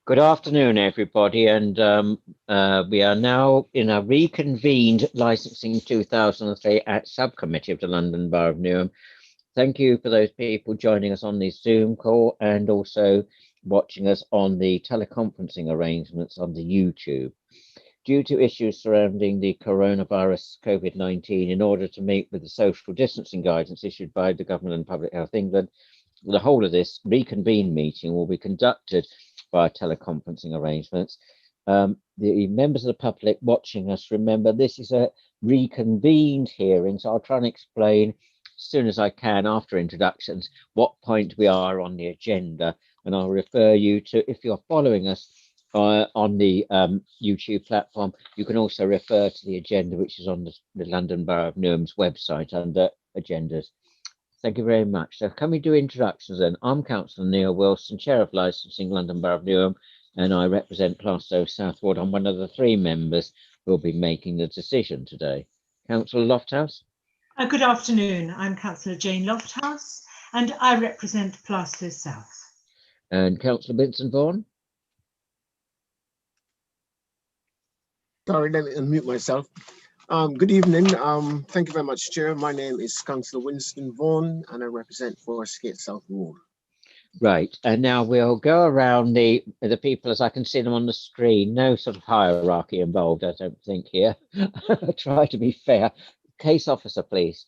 Good afternoon, everybody, and we are now in a reconvened licensing 2003 at subcommittee of the London Borough of Newham. Thank you for those people joining us on this Zoom call and also watching us on the teleconferencing arrangements on the YouTube. Due to issues surrounding the coronavirus COVID-19, in order to meet with the social distancing guidance issued by the Government and Public Health England, the whole of this reconvened meeting will be conducted by teleconferencing arrangements. The members of the public watching us, remember this is a reconvened hearing, so I'll try and explain as soon as I can after introductions what point we are on the agenda, and I'll refer you to, if you're following us on the YouTube platform, you can also refer to the agenda which is on the London Borough of Newham's website under agendas. Thank you very much. So can we do introductions then? I'm Councillor Neil Wilson, Chair of Licensing, London Borough of Newham, and I represent Plaistow South Ward. I'm one of the three members who will be making the decision today. Councillor Lofthouse. Good afternoon. I'm Councillor Jane Lofthouse, and I represent Plaistow South. And Councillor Vincent Vaughan. Sorry, let me unmute myself. Good evening. Thank you very much, Chair. My name is Councillor Winston Vaughan, and I represent Forest Gate South Ward. Right, and now we'll go around the people as I can see them on the screen. No sort of hierarchy involved, I don't think here. Try to be fair. Case officer, please.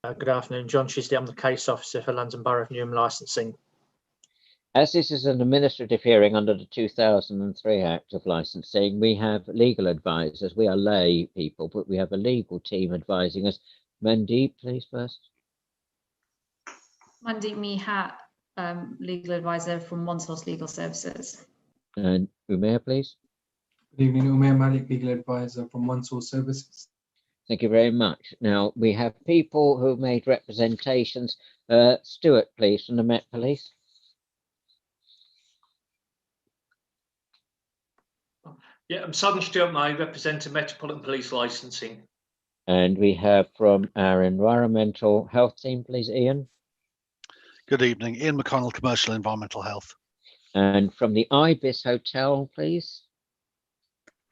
Good afternoon, John Chisley. I'm the case officer for London Borough of Newham Licensing. As this is an administrative hearing under the 2003 Act of Licensing, we have legal advisors. We are lay people, but we have a legal team advising us. Mandeep, please, first. Mandeep Mehat, legal advisor from One Source Legal Services. And Umair, please. Good evening, Umair Malik, legal advisor from One Source Services. Thank you very much. Now, we have people who have made representations. Stuart, please, from the Met Police. Yeah, I'm Sergeant Stuart May, representing Metropolitan Police Licensing. And we have from our environmental health team, please, Ian. Good evening, Ian McDonald, Commercial Environmental Health. And from the Ibis Hotel, please.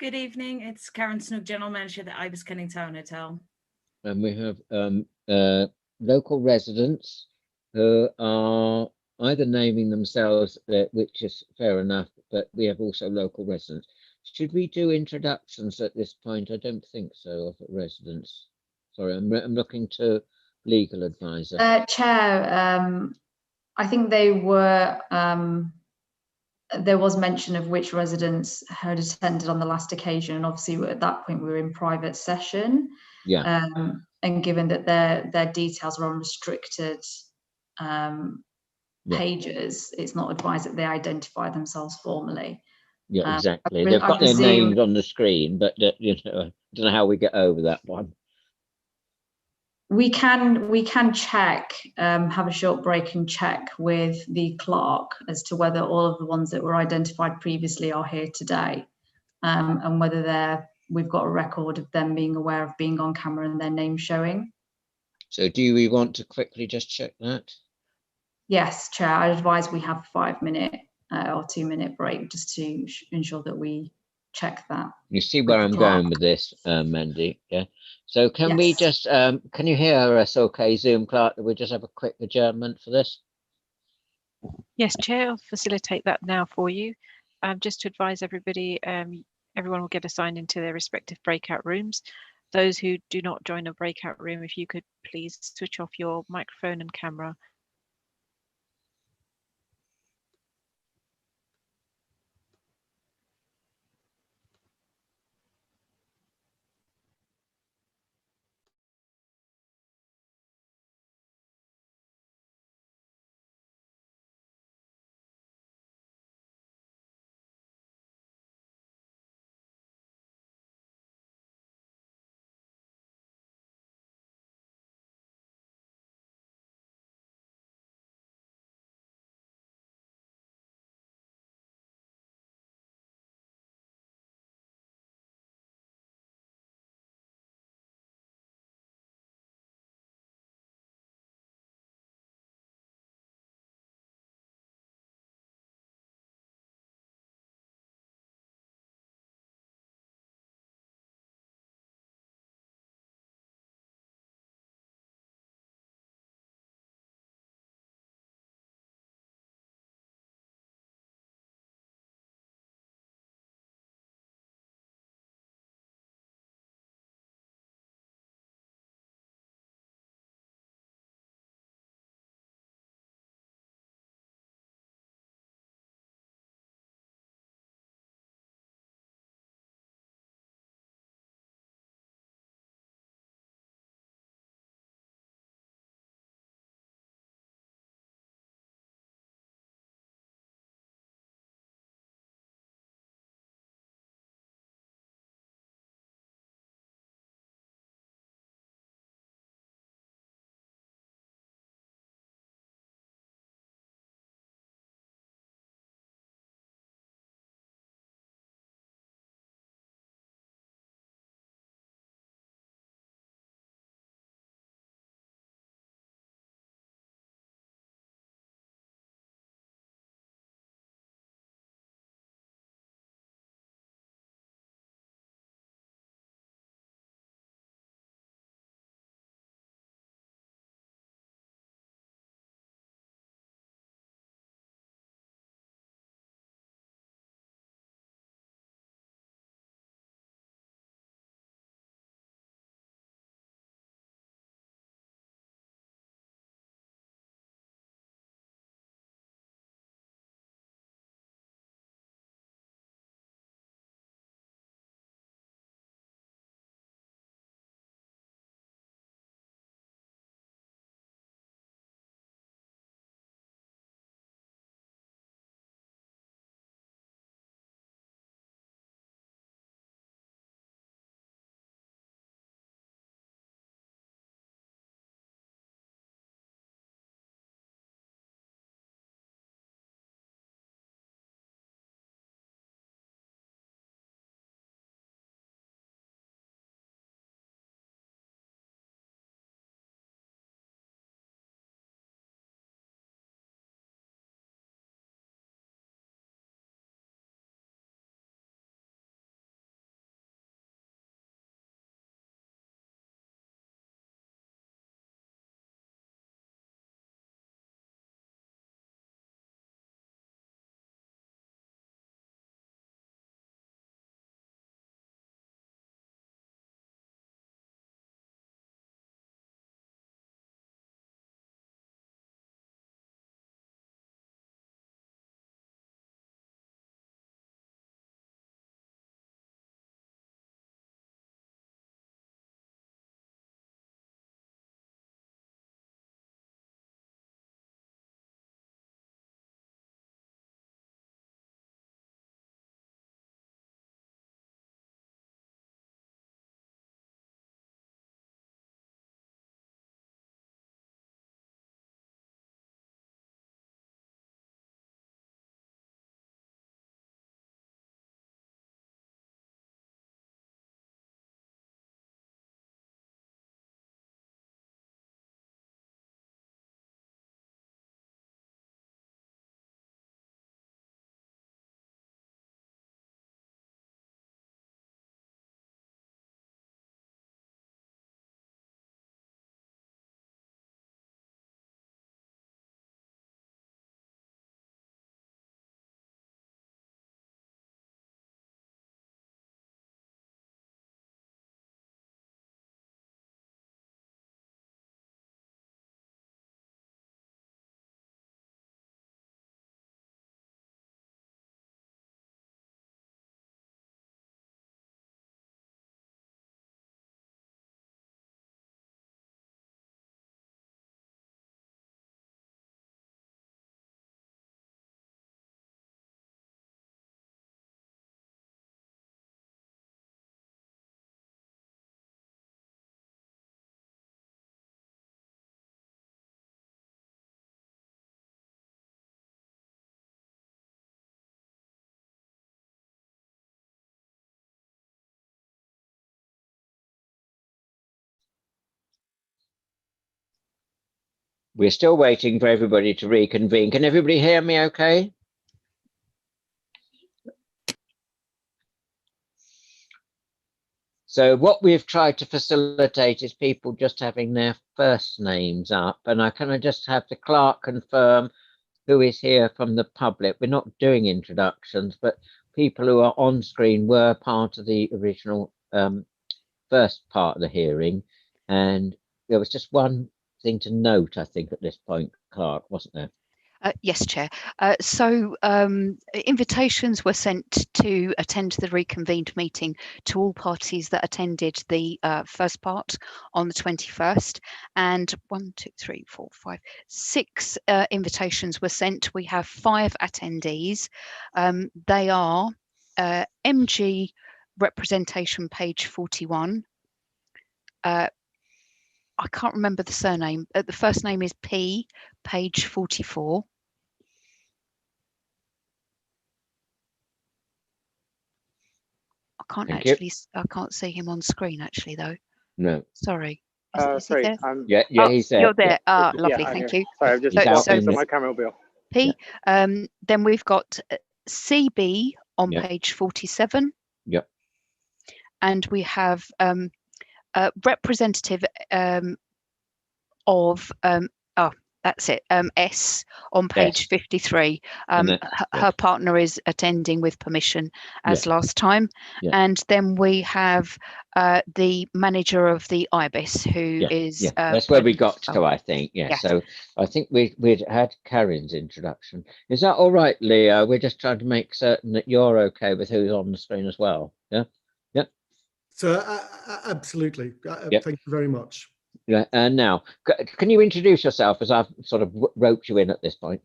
Good evening, it's Karen Snook, General Manager at the Ibis Canning Town Hotel. And we have local residents who are either naming themselves, which is fair enough, but we have also local residents. Should we do introductions at this point? I don't think so, of residents. Sorry, I'm looking to legal advisor. Chair, I think they were, there was mention of which residents had attended on the last occasion. And obviously at that point we were in private session. Yeah. And given that their details are on restricted pages, it's not advised that they identify themselves formally. Yeah, exactly. They've got their names on the screen, but you know, I don't know how we get over that one. We can check, have a short break and check with the clerk as to whether all of the ones that were identified previously are here today, and whether we've got a record of them being aware of being on camera and their name showing. So do we want to quickly just check that? Yes, Chair, I advise we have a 5-minute or 2-minute break just to ensure that we check that. You see where I'm going with this, Mandy? Yeah. So can we just, can you hear us okay, Zoom clerk, that we just have a quick adjournment for this? Yes, Chair, I'll facilitate that now for you. Just to advise everybody, everyone will get assigned into their respective breakout rooms. Those who do not join a breakout room, if you could please switch off your microphone and camera We're still waiting for everybody to reconvene. Can everybody hear me okay? So what we've tried to facilitate is people just having their first names up. And I kind of just have the clerk confirm who is here from the public. We're not doing introductions, but people who are on screen were part of the original first part of the hearing. And there was just one thing to note, I think, at this point, Clark, wasn't there? Yes, Chair. So invitations were sent to attend the reconvened meeting to all parties that attended the first part on the 21st, and 6 invitations were sent. We have 5 attendees. They are MG representation page 41. I can't remember the surname. The first name is P, page 44. I can't see him on screen actually though. No. Sorry. Is Sorry. he there? Yeah, he's there. You're there. Yeah. Lovely, thank you. Sorry, I've just so my camera will be off. P. Then we've got CB on page 47. Yep. And we have a representative of that's it, S on page 53. Her partner is attending with permission as last time. And then we have the manager of the IBIS who is that's where we got to, I think. So I think we'd had Karen's introduction. Is that all right, Leo? We're just trying to make certain that you're okay with who's on the screen as well. So absolutely. Thank you very much. And now, can you introduce yourself, as I've sort of roped you in at this point?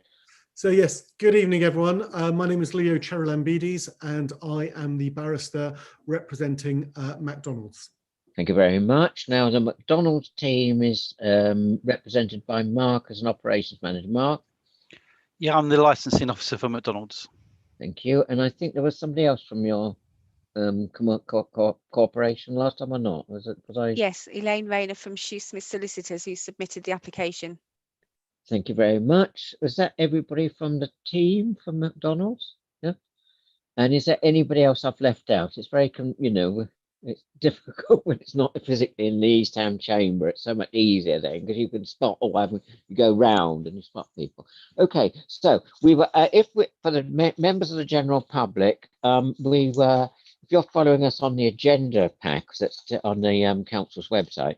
So yes, good evening, everyone. My name is Leo Cherulambides, and I am the barrister representing McDonald's. Thank you very much. Now, the McDonald's team is represented by Mark as an operations manager. Mark? Yeah, I'm the licensing officer for McDonald's. Thank you. And I think there was somebody else from your corporation last time or not? Was I? Yes, Elaine Rayner from Shoesmith Solicitors, who submitted the application. Thank you very much. Was that everybody from the team from McDonald's? Yeah. And is there anybody else I've left out? It's very, it's difficult when it's not physically in the East Ham chamber. It's so much easier then because you can spot, you go round and you spot people. Okay, so we were, for the members of the general public, we were. If you're following us on the agenda packs that's on the council's website,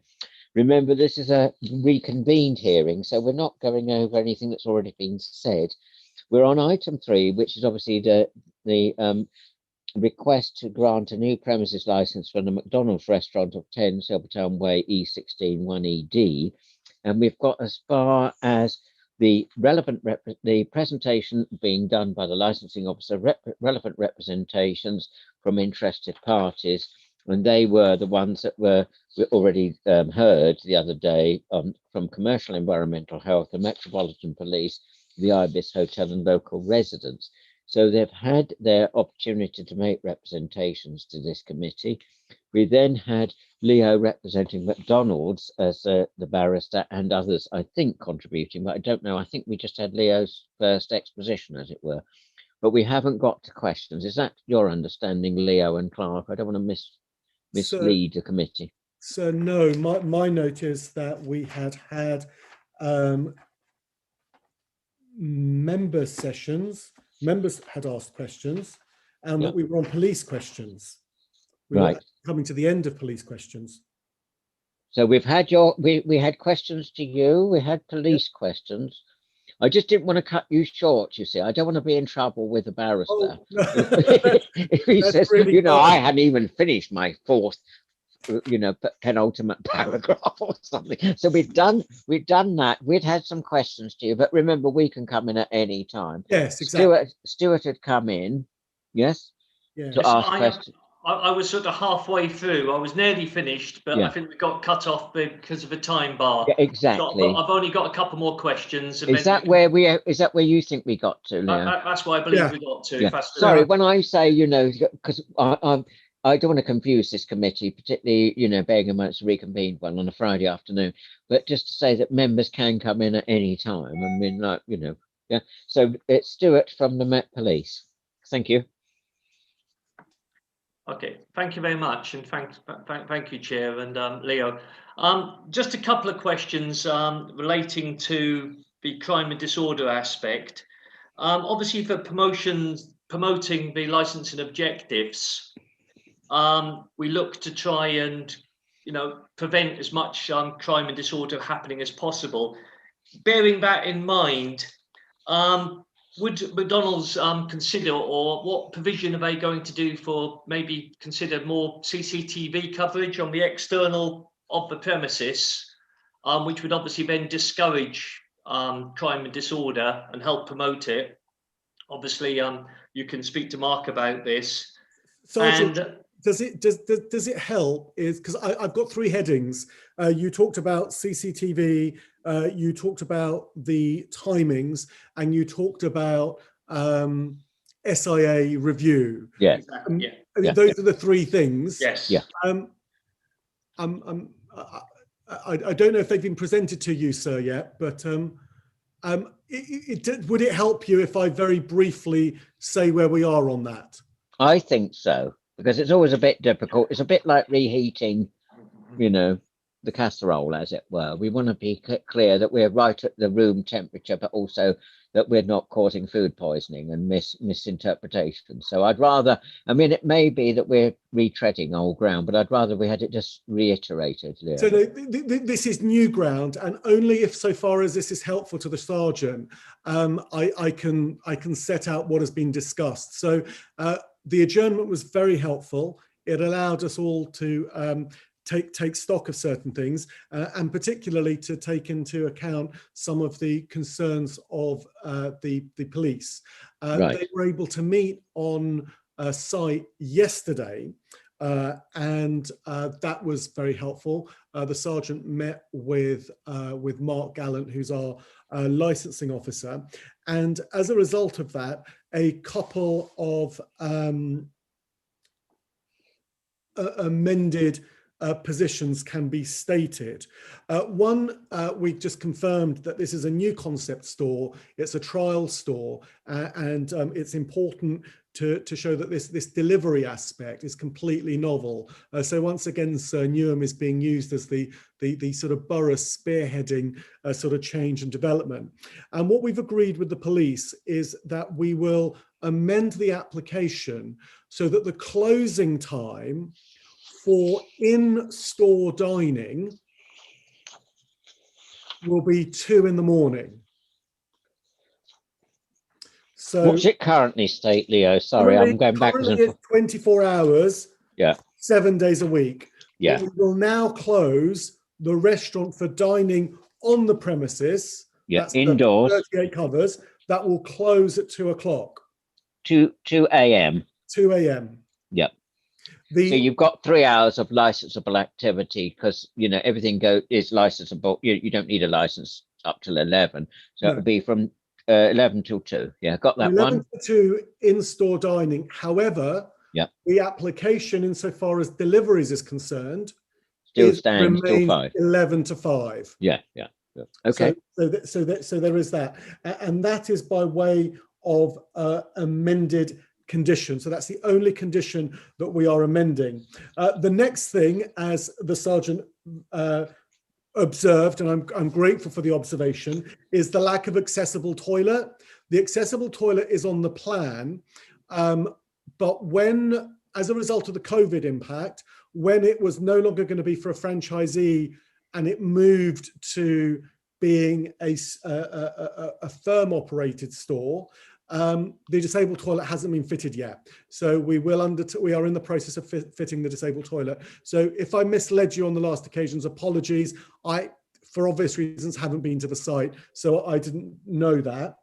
remember this is a reconvened hearing, so we're not going over anything that's already been said. We're on item 3, which is obviously the request to grant a new premises license for the McDonald's restaurant of 10 Silvertown Way, E16 1ED, and we've got as far as the presentation being done by the licensing officer, relevant representations from interested parties, and they were the ones that we already heard the other day from Commercial Environmental Health, the Metropolitan Police, the IBIS Hotel and local residents. So they've had their opportunity to make representations to this committee. We then had Leo representing McDonald's as the barrister, and others, I think, contributing, but I don't know. I think we just had Leo's first exposition, as it were. But we haven't got to questions. Is that your understanding, Leo and Clark? I don't want to mislead the committee. So no, my note is that we had member sessions. Members had asked questions, and that we were on police questions. We were coming to the end of police questions. So we've had we had questions to you. We had police questions. I just didn't want to cut you short. You see, I don't want to be in trouble with the barrister. Oh, no. If he says, really I hadn't even finished my 4th, penultimate paragraph or something. So we've done that. We'd had some questions to you, but remember, we can come in at any time. Yes, exactly. Stuart had come in, yes, to ask questions. I was sort of halfway through. I was nearly finished, but I think we got cut off because of a time bar. Yeah, exactly. So I've only got a couple more questions. Is that where you think we got to, Leo? That's where I believe we got to. Yeah. Sorry, when I say, because I don't want to confuse this committee, particularly, bearing in mind it's a reconvened one on a Friday afternoon, but just to say that members can come in at any time. I mean, yeah. So it's Stuart from the Met Police. Thank you. Okay, thank you very much, and thank you, Chair, and Leo. Just a couple of questions relating to the crime and disorder aspect. Obviously, for promoting the licensing objectives, we look to try and prevent as much crime and disorder happening as possible. Bearing that in mind, would McDonald's consider, or what provision are they going to do for maybe consider more CCTV coverage on the external of the premises, which would obviously then discourage crime and disorder and help promote it? Obviously, you can speak to Mark about this. Sergeant, does it help? Is because I've got three headings. You talked about CCTV, you talked about the timings, and you talked about SIA review. Yeah. Those are the three things. Yes. Yeah. I don't know if they've been presented to you, sir, yet, but would it help you if I very briefly say where we are on that? I think so, because it's always a bit difficult. It's a bit like reheating, the casserole, as it were. We want to be clear that we're right at the room temperature, but also that we're not causing food poisoning and misinterpretation. So I'd rather, it may be that we're retreading old ground, but I'd rather we had it just reiterated. Leo. So this is new ground, and only if, so far as this is helpful to the sergeant, I can set out what has been discussed. So the adjournment was very helpful. It allowed us all to take stock of certain things, and particularly to take into account some of the concerns of the police. Right. They were able to meet on site yesterday, and that was very helpful. The sergeant met with Mark Gallant, who's our licensing officer, and as a result of that, a couple of amended positions can be stated. One, we just confirmed that this is a new concept store. It's a trial store, and it's important to show that this delivery aspect is completely novel. So once again, Sir Newham is being used as the sort of borough spearheading sort of change and development. And what we've agreed with the police is that we will amend the application so that the closing time for in-store dining will be 2 in the morning. So what's it currently state, Leo? Sorry, I'm going back. Currently it's 24 hours, yeah, 7 days a week. Yeah. But we will now close the restaurant for dining on the premises. Yeah, that's indoors. 38 covers. That will close at 2 o'clock. 2 a.m. 2 a.m. Yep. So you've got 3 hours of licensable activity, because everything is licensable. You don't need a license up till 11, so it'll be from 11 till 2. Yeah, got that 11 one. to 2 in-store dining. However, the application, insofar as deliveries is concerned, still stands till 5. 11 to 5. Yeah. Okay. So there is that, and that is by way of amended condition. So that's the only condition that we are amending. The next thing, as the sergeant observed, and I'm grateful for the observation, is the lack of accessible toilet. The accessible toilet is on the plan, but when, as a result of the COVID impact, when it was no longer going to be for a franchisee and it moved to being a firm operated store, the disabled toilet hasn't been fitted yet. So we are in the process of fitting the disabled toilet. So if I misled you on the last occasions, apologies. I, for obvious reasons, haven't been to the site, so I didn't know that.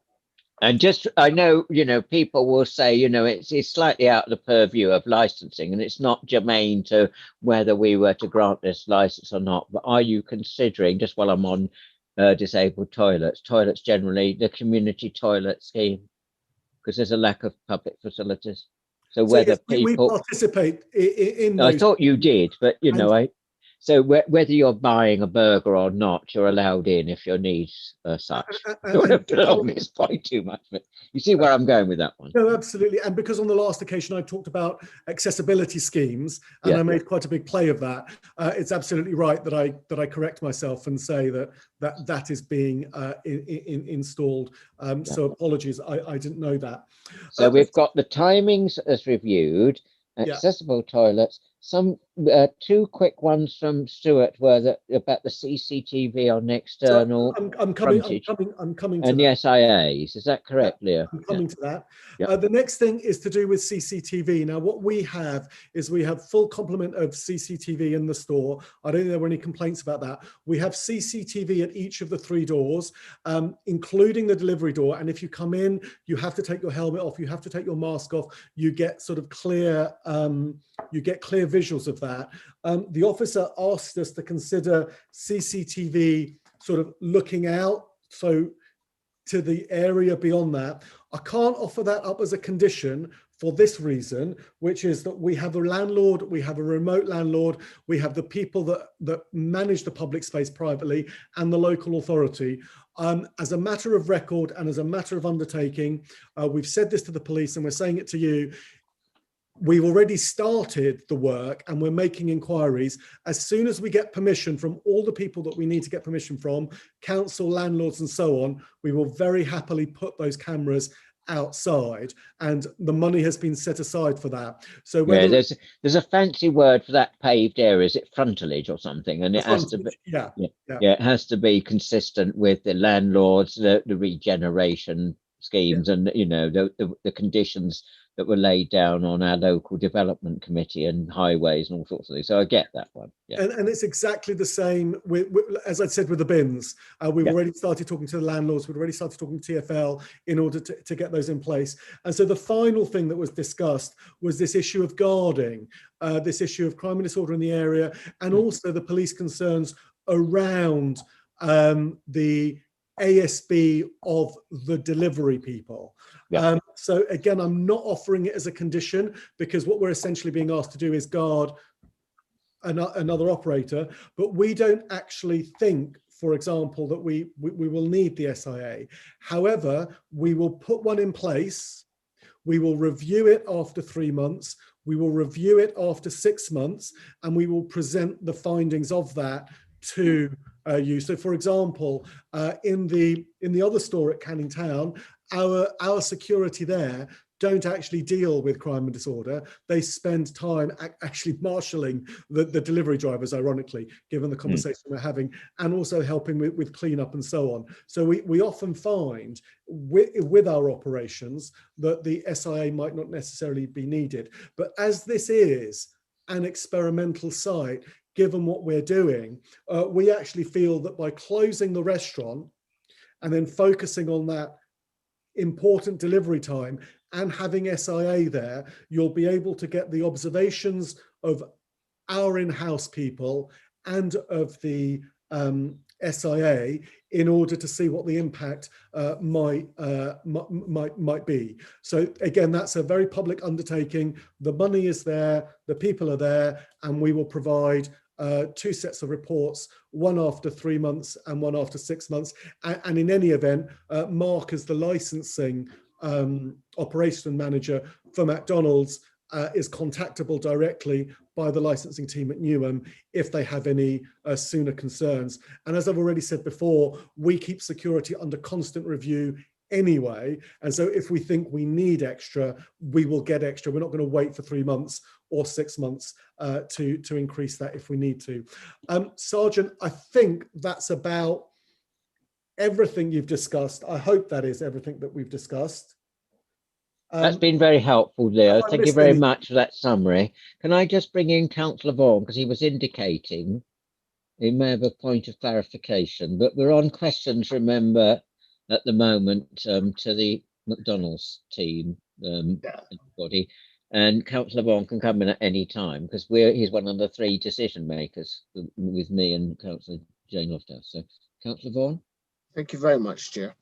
And just, I know, people will say, it's slightly out of the purview of licensing, and it's not germane to whether we were to grant this license or not. But are you considering, just while I'm on disabled toilets generally, the community toilet scheme? Because there's a lack of public facilities. So whether yes, we people participate in I those. thought you did, but you know, And- so whether you're buying a burger or not, you're allowed in if your needs are such. I don't want to prolong this point too much, but you see where I'm going with that one. No, absolutely. And because on the last occasion I talked about accessibility schemes, and I made quite a big play of that, it's absolutely right that I correct myself and say that is being installed. So apologies, I didn't know that. So we've got the timings as reviewed, accessible toilets. Some two quick ones from Stuart were about the CCTV on external. So I'm coming to and that. the SIAs. Is that correct, Leah? I'm coming to that. The next thing is to do with CCTV. Now, what we have is we have full complement of CCTV in the store. I don't think there were any complaints about that. We have CCTV at each of the 3 doors, including the delivery door. And if you come in, you have to take your helmet off. You have to take your mask off. You get sort of clear. You get clear visuals of that. The officer asked us to consider CCTV sort of looking out, so to the area beyond that. I can't offer that up as a condition for this reason, which is that we have a landlord, we have a remote landlord, we have the people that manage the public space privately, and the local authority. As a matter of record and as a matter of undertaking, we've said this to the police and we're saying it to you. We've already started the work and we're making inquiries. As soon as we get permission from all the people that we need to get permission from, council, landlords and so on, we will very happily put those cameras outside, and the money has been set aside for that. So whether there's a fancy word for that paved area. Is it frontalage or something? And it has to be it has to be consistent with the landlords, the regeneration schemes, and you know the conditions that were laid down on our local development committee and highways and all sorts of things. So I get that one. And it's exactly the same with as I said with the bins. We've already started talking to the landlords. We've already started talking to TfL in order to get those in place. And so the final thing that was discussed was this issue of guarding, this issue of crime and disorder in the area, and also the police concerns around the ASB of the delivery people. So again, I'm not offering it as a condition, because what we're essentially being asked to do is guard another operator, but we don't actually think, for example, that we will need the SIA. However, we will put one in place. We will review it after 3 months. We will review it after 6 months, and we will present the findings of that to you. So, for example, in the other store at Canning Town, our security there don't actually deal with crime and disorder. They spend time actually marshalling the delivery drivers, ironically, given the conversation we're having, and also helping with cleanup and so on. So we often find with our operations that the SIA might not necessarily be needed. But as this is an experimental site, given what we're doing, we actually feel that by closing the restaurant and then focusing on that important delivery time and having SIA there, you'll be able to get the observations of our in-house people and of the SIA in order to see what the impact might be. So again, that's a very public undertaking. The money is there, the people are there, and we will provide 2 sets of reports, one after 3 months and one after 6 months. And in any event, Mark, as the licensing operation manager for McDonald's, is contactable directly by the licensing team at Newham if they have any sooner concerns. And as I've already said before, we keep security under constant review anyway. And so if we think we need extra, we will get extra. We're not going to wait for 3 months or 6 months to increase that if we need to. Sergeant, I think that's about everything you've discussed. I hope that is everything that we've discussed. That's been very helpful, Leo. Thank you very much for that summary. Can I just bring in Councillor Vaughan, because he was indicating he may have a point of clarification, but we're on questions, remember, at the moment to the McDonald's team, everybody, and Councillor Vaughan can come in at any time, because he's one of the 3 decision makers with me and Councillor Jane Lofthouse. So, Councillor Vaughan. Thank you very much, Chair.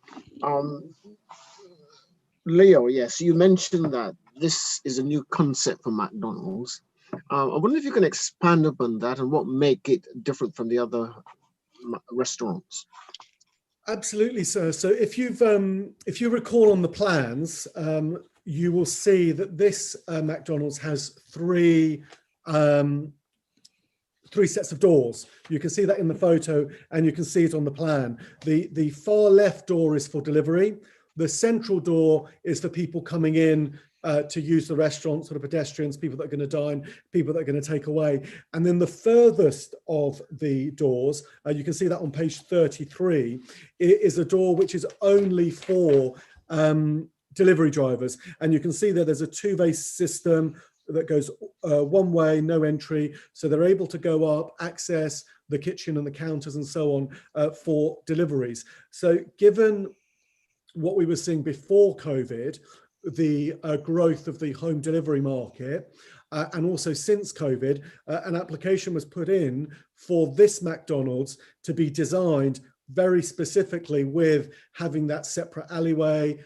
Leo, yes, you mentioned that this is a new concept for McDonald's. I wonder if you can expand upon that and what make it different from the other restaurants. Absolutely, sir. So if you recall on the plans, you will see that this McDonald's has three sets of doors. You can see that in the photo and you can see it on the plan. The far left door is for delivery. The central door is for people coming in to use the restaurant, sort of pedestrians, people that are going to dine, people that are going to take away. And then the furthest of the doors, you can see that on page 33, is a door which is only for delivery drivers. And you can see that there's a two-way system that goes one way, no entry. So they're able to go up, access the kitchen and the counters and so on for deliveries. So given what we were seeing before COVID, the growth of the home delivery market, and also since COVID, an application was put in for this McDonald's to be designed very specifically with having that separate alleyway,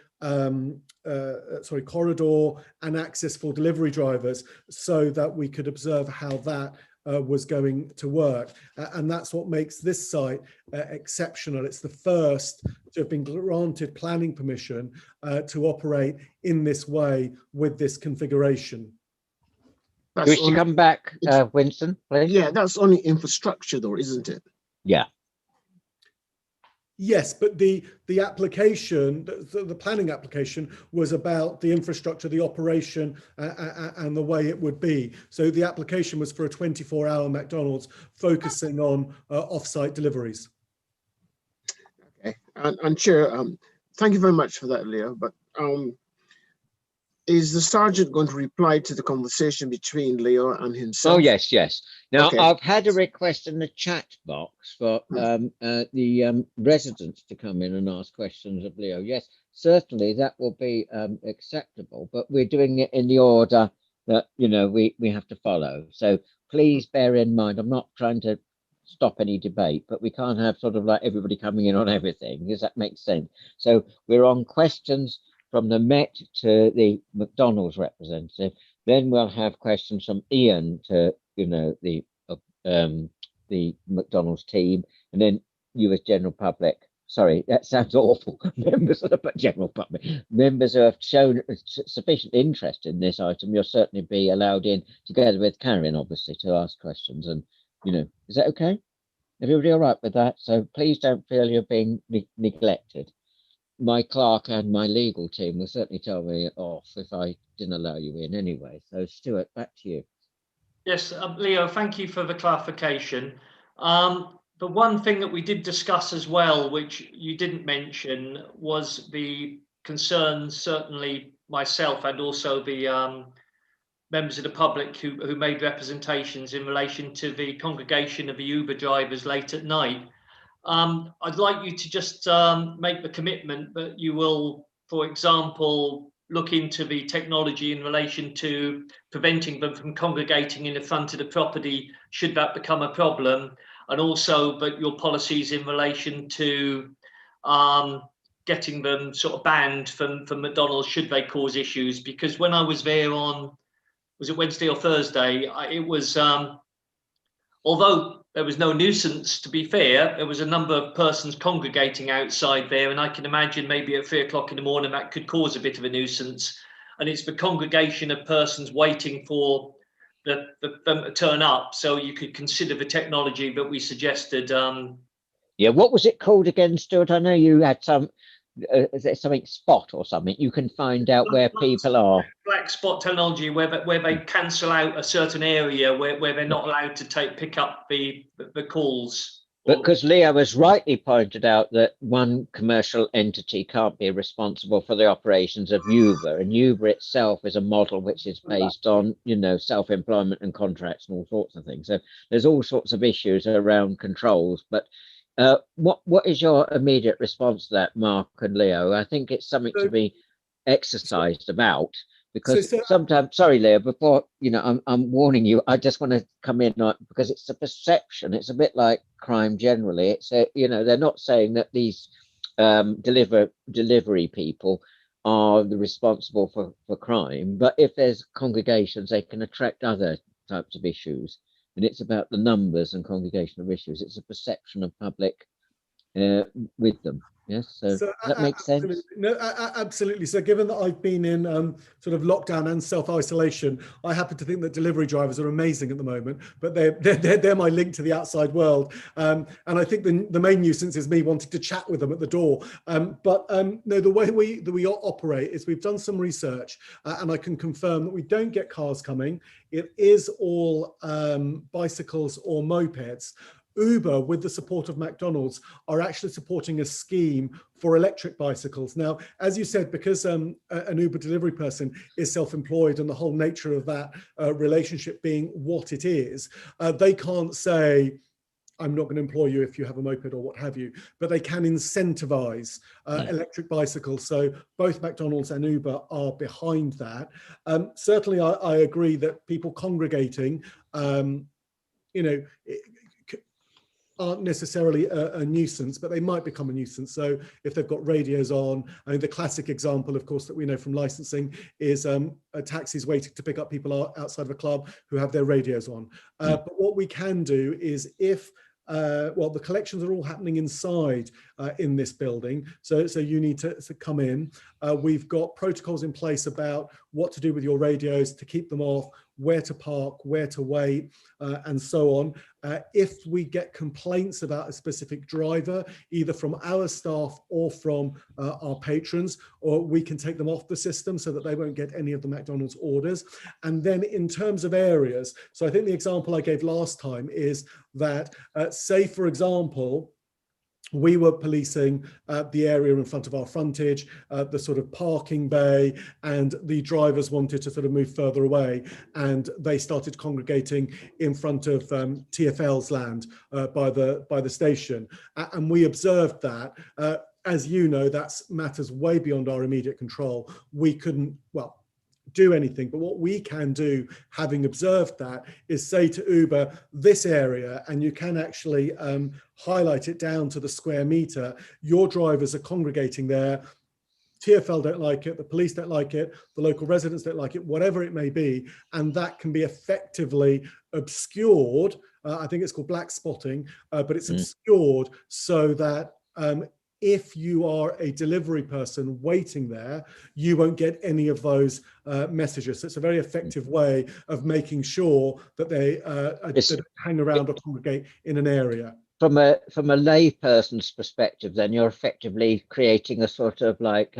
corridor and access for delivery drivers, so that we could observe how that was going to work. And that's what makes this site exceptional. It's the first to have been granted planning permission to operate in this way with this configuration. Do you wish to come back, Winston, please? Yeah, that's only infrastructure though, isn't it? Yeah. Yes, but the application, the planning application was about the infrastructure, the operation, and the way it would be. So the application was for a 24-hour McDonald's focusing on off-site deliveries. Okay, and Chair, thank you very much for that, Leo. But is the sergeant going to reply to the conversation between Leo and himself? Oh, yes, yes. Now, Okay. I've had a request in the chat box for the residents to come in and ask questions of Leo. Yes, certainly that will be acceptable, but we're doing it in the order that, you know, we have to follow. So please bear in mind, I'm not trying to stop any debate, but we can't have sort of like everybody coming in on everything. Does that make sense? So we're on questions from the Met to the McDonald's representative. Then we'll have questions from Ian to, you know, the McDonald's team, and then you as general public. Sorry, that sounds awful. Members of the general public, members who have shown sufficient interest in this item, you'll certainly be allowed in, together with Karen, obviously, to ask questions. And, you know, is that okay? Everybody all right with that? So please don't feel you're being neglected. My clerk and my legal team will certainly tell me off if I didn't allow you in anyway. So Stuart, back to you. Yes, Leo, thank you for the clarification. But one thing that we did discuss as well, which you didn't mention, was the concerns, certainly myself and also the members of the public who made representations in relation to the congregation of the Uber drivers late at night. I'd like you to just make the commitment that you will, for example, look into the technology in relation to preventing them from congregating in the front of the property should that become a problem, and also but your policies in relation to getting them sort of banned from McDonald's should they cause issues. Because when I was there on, was it Wednesday or Thursday, it was although there was no nuisance, to be fair, there was a number of persons congregating outside there, and I can imagine maybe at 3 o'clock in the morning that could cause a bit of a nuisance. And it's the congregation of persons waiting for them to turn up. So you could consider the technology that we suggested. Yeah, what was it called again, Stuart? I know you had some, is there something spot or something? You can find out where people are. Black spot technology, where they cancel out a certain area where they're not allowed to pick up the calls. But because Leo has rightly pointed out that one commercial entity can't be responsible for the operations of Uber, and Uber itself is a model which is based on, you know, self-employment and contracts and all sorts of things. So there's all sorts of issues around controls. But what is your immediate response to that, Mark and Leo? I think it's something to be exercised about, because sometimes, sorry, Leo, before, you know, I'm warning you, I just want to come in because it's a perception. It's a bit like crime generally. It's you know, they're not saying that these delivery people are the responsible for crime, but if there's congregations, they can attract other types of issues. And it's about the numbers and congregational issues. It's a perception of public with them. Yes, so does that make sense? No, absolutely. So given that I've been in sort of lockdown and self-isolation, I happen to think that delivery drivers are amazing at the moment, but they're my link to the outside world. And I think the main nuisance is me wanting to chat with them at the door. No, the way we operate is we've done some research and I can confirm that we don't get cars coming. It is all bicycles or mopeds. Uber, with the support of McDonald's, are actually supporting a scheme for electric bicycles. Now, as you said, because an Uber delivery person is self-employed and the whole nature of that relationship being what it is, they can't say, I'm not going to employ you if you have a moped or what have you, but they can incentivize electric bicycles. So both McDonald's and Uber are behind that. Certainly, I agree that people congregating, aren't necessarily a nuisance, but they might become a nuisance. So if they've got radios on, I mean, the classic example, of course, that we know from licensing is taxis waiting to pick up people outside of a club who have their radios on. But what we can do is if the collections are all happening inside in this building, so you need to come in. We've got protocols in place about what to do with your radios to keep them off, where to park, where to wait, and so on. If we get complaints about a specific driver, either from our staff or from our patrons, or we can take them off the system so that they won't get any of the McDonald's orders. And then in terms of areas, so I think the example I gave last time is that, say, for example, we were policing the area in front of our frontage, the sort of parking bay, and the drivers wanted to sort of move further away, and they started congregating in front of TfL's land by the station. And we observed that. As you know, that's matters way beyond our immediate control. We couldn't, do anything, but what we can do, having observed that, is say to Uber, this area, and you can actually highlight it down to the square meter, your drivers are congregating there, TfL don't like it, the police don't like it, the local residents don't like it, whatever it may be, and that can be effectively obscured. I think it's called black spotting, but it's obscured so that if you are a delivery person waiting there, you won't get any of those messages. So it's a very effective way of making sure that they hang around or congregate in an area. From a layperson's perspective, then you're effectively creating a sort of like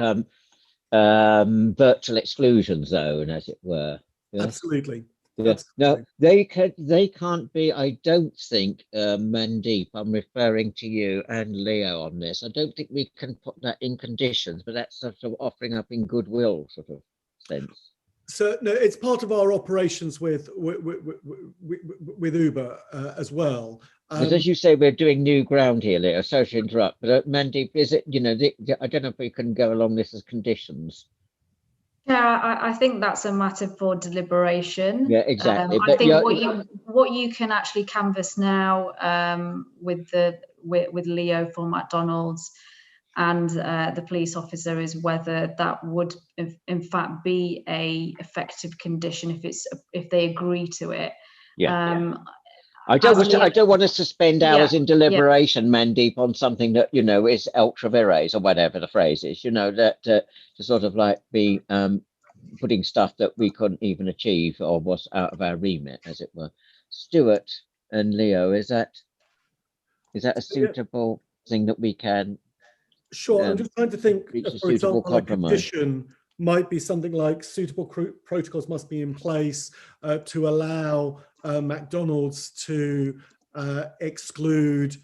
virtual exclusion zone, as it were. Yeah? Absolutely. Yeah. No, they can't be. I don't think, Mandeep, I'm referring to you and Leo on this. I don't think we can put that in conditions, but that's sort of offering up in goodwill sort of sense. So no, it's part of our operations with Uber as well. But as you say, we're doing new ground here, Leo. Sorry to interrupt, but Mandeep, is it? I don't know if we can go along this as conditions. Yeah, I think that's a matter for deliberation. Yeah, exactly. I think what you can actually canvass now with Leo for McDonald's and the police officer is whether that would in fact be a effective condition if they agree to it. Yeah. I don't want us to spend hours in deliberation, Mandeep, on something that is ultra vires or whatever the phrase is. That to sort of like be putting stuff that we couldn't even achieve or was out of our remit, as it were. Stuart and Leo, is that a suitable thing that we can? Sure, I'm just trying to think. For example, a condition might be something like suitable protocols must be in place to allow McDonald's to exclude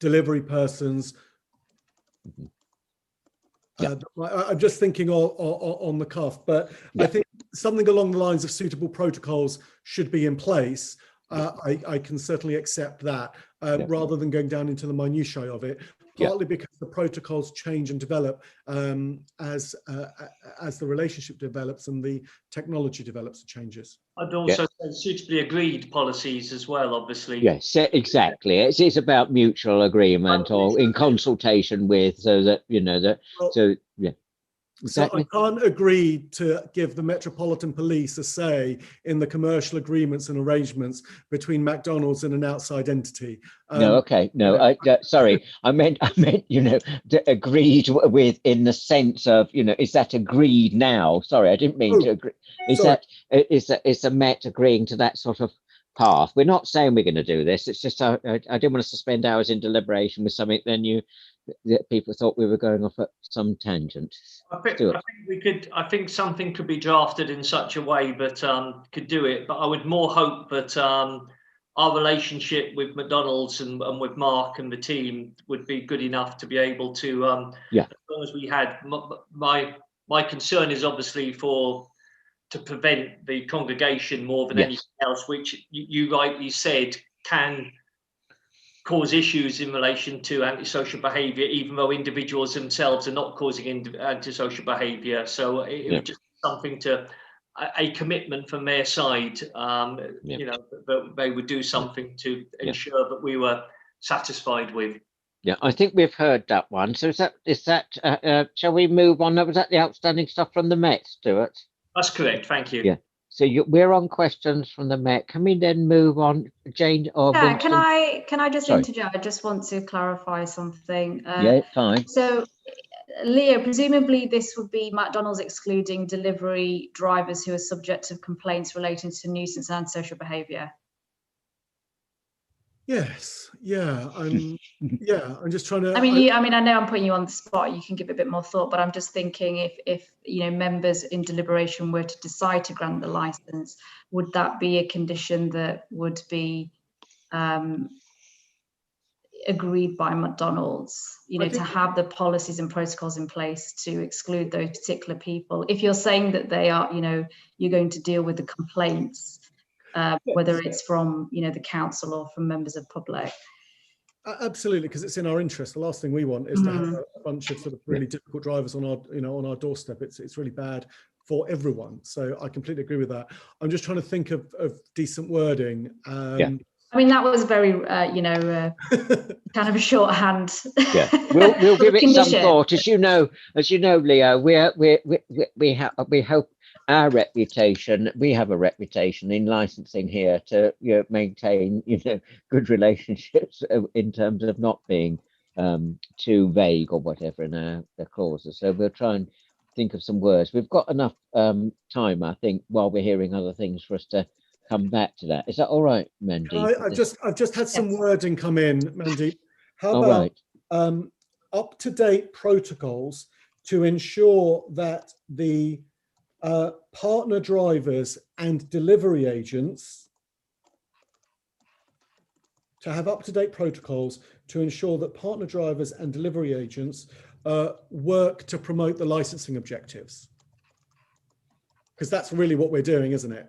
delivery persons. I'm just thinking on the cuff, but I think something along the lines of suitable protocols should be in place. I can certainly accept that rather than going down into the minutiae of it. partly because the protocols change and develop as the relationship develops and the technology develops and changes. I'd also say suitably agreed policies as well, obviously. Yes, exactly. It's about mutual agreement or in consultation with, so that, you know, that, so yeah. Exactly. So I can't agree to give the Metropolitan Police a say in the commercial agreements and arrangements between McDonald's and an outside entity. No, okay, no, sorry, I meant, you know, agreed with in the sense of, you know, is that agreed now? Sorry, I didn't mean to agree. Is a Met agreeing to that sort of path? We're not saying we're going to do this. It's just I didn't want to spend hours in deliberation with something. Then that people thought we were going off at some tangent. I think we could. I think something could be drafted in such a way that could do it. But I would more hope that our relationship with McDonald's and with Mark and the team would be good enough to be able to. As long as we had my concern is obviously to prevent the congregation more than anything else, which you rightly said can cause issues in relation to antisocial behaviour, even though individuals themselves are not causing antisocial behaviour. So it was just something a commitment from their side, you know, that they would do something to ensure that we were satisfied with. Yeah, I think we've heard that one. So is that shall we move on? Was that the outstanding stuff from the Met, Stuart? That's correct. Thank you. Yeah. So we're on questions from the Met. Can we then move on, Jane? Or yeah, Winston? can I just interject? I just want to clarify something. Yeah, fine. So, Leo, presumably this would be McDonald's excluding delivery drivers who are subject to complaints relating to nuisance and social behaviour. Yes. Yeah. I'm just trying to. I mean, I know I'm putting you on the spot. You can give it a bit more thought, but I'm just thinking if you know members in deliberation were to decide to grant the license, would that be a condition that would be agreed by McDonald's? You know, to have the policies and protocols in place to exclude those particular people. If you're saying that they are, you know, you're going to deal with the complaints. Whether it's from, you know, the council or from members of public. Absolutely, because it's in our interest. The last thing we want is to have a bunch of sort of really difficult drivers on our doorstep. It's really bad for everyone. So I completely agree with that. I'm just trying to think of decent wording. I mean, that was very, you know, kind of a shorthand. Yeah, we'll give it some thought. As you know, Leo, we hope. Our reputation, we have a reputation in licensing here to maintain good relationships in terms of not being too vague or whatever in our clauses. So we'll try and think of some words. We've got enough time, I think, while we're hearing other things for us to come back to that. Is that all right, Mandy? I've just had some wording come in, Mandy. How about up-to-date protocols to ensure that the partner drivers and delivery agents to have up-to-date protocols to ensure that partner drivers and delivery agents work to promote the licensing objectives? Because that's really what we're doing, isn't it?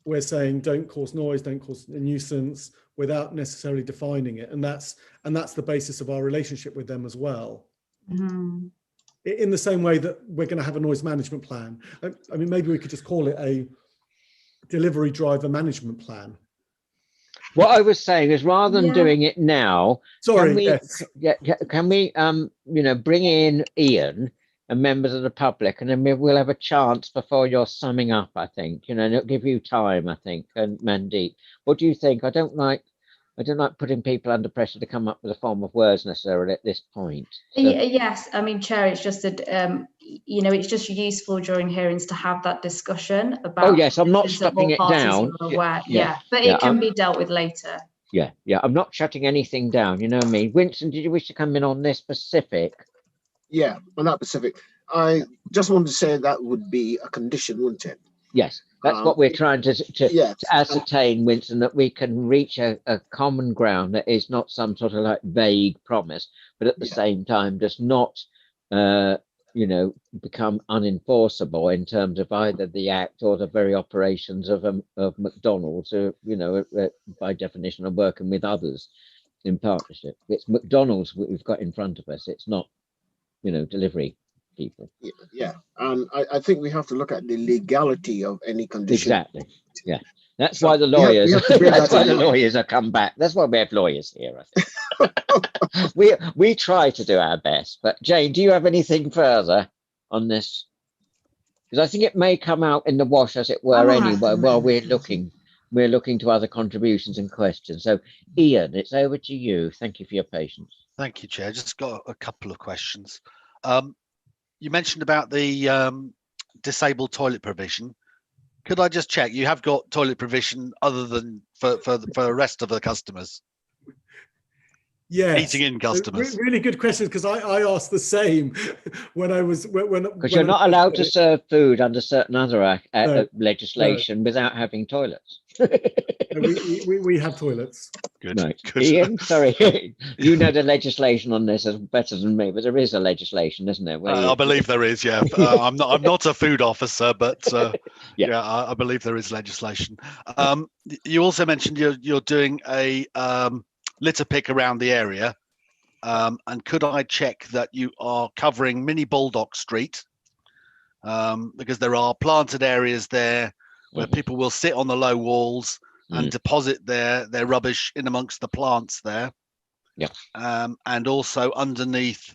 We're saying don't cause noise, don't cause a nuisance without necessarily defining it. And that's the basis of our relationship with them as well. Mm-hmm. In the same way that we're going to have a noise management plan. I mean, maybe we could just call it a delivery driver management plan. What I was saying is, rather than doing it now, can we bring in Ian and members of the public, and then we'll have a chance before you're summing up, I think, and it'll give you time, I think. And Mandeep, what do you think? I don't like putting people under pressure to come up with a form of words necessarily at this point. So. Yes, I mean, Chair, it's just that, it's just useful during hearings to have that discussion about. Oh, yes, I'm not shutting it down. But it can be dealt with later. Yeah, I'm not shutting anything down, you know what I mean? Winston, did you wish to come in on this specific? Yeah, on that specific. I just wanted to say that would be a condition, wouldn't it? Yes, that's what we're trying to ascertain, Winston, that we can reach a common ground that is not some sort of like vague promise, but at the same time does not, become unenforceable in terms of either the act or the very operations of McDonald's, by definition, are working with others. in partnership. It's McDonald's we've got in front of us. It's not, delivery people. Yeah. I think we have to look at the legality of any condition. Exactly. Yeah. That's why the lawyers. That's why the lawyers have come back. That's why we have lawyers here. I think. we try to do our best. But Jane, do you have anything further on this? Because I think it may come out in the wash, as it were, anyway. While we're looking to other contributions and questions. So, Ian, it's over to you. Thank you for your patience. Thank you, Chair. Just got a couple of questions. You mentioned about the disabled toilet provision. Could I just check? You have got toilet provision other than for the rest of the customers? Yes. Eating in customers. Really good questions, because I asked the same when I was because you're not allowed to serve food under certain other legislation without having toilets. we have toilets. Good. Right. Good. Ian, sorry, you know the legislation on this is better than me, but there is a legislation, isn't there? I believe there is. Yeah, I'm not a food officer, but yeah, I believe there is legislation. You also mentioned you're doing a litter pick around the area, and could I check that you are covering Mini Baldock Street, because there are planted areas there where people will sit on the low walls and deposit their rubbish in amongst the plants there. Yeah. And also underneath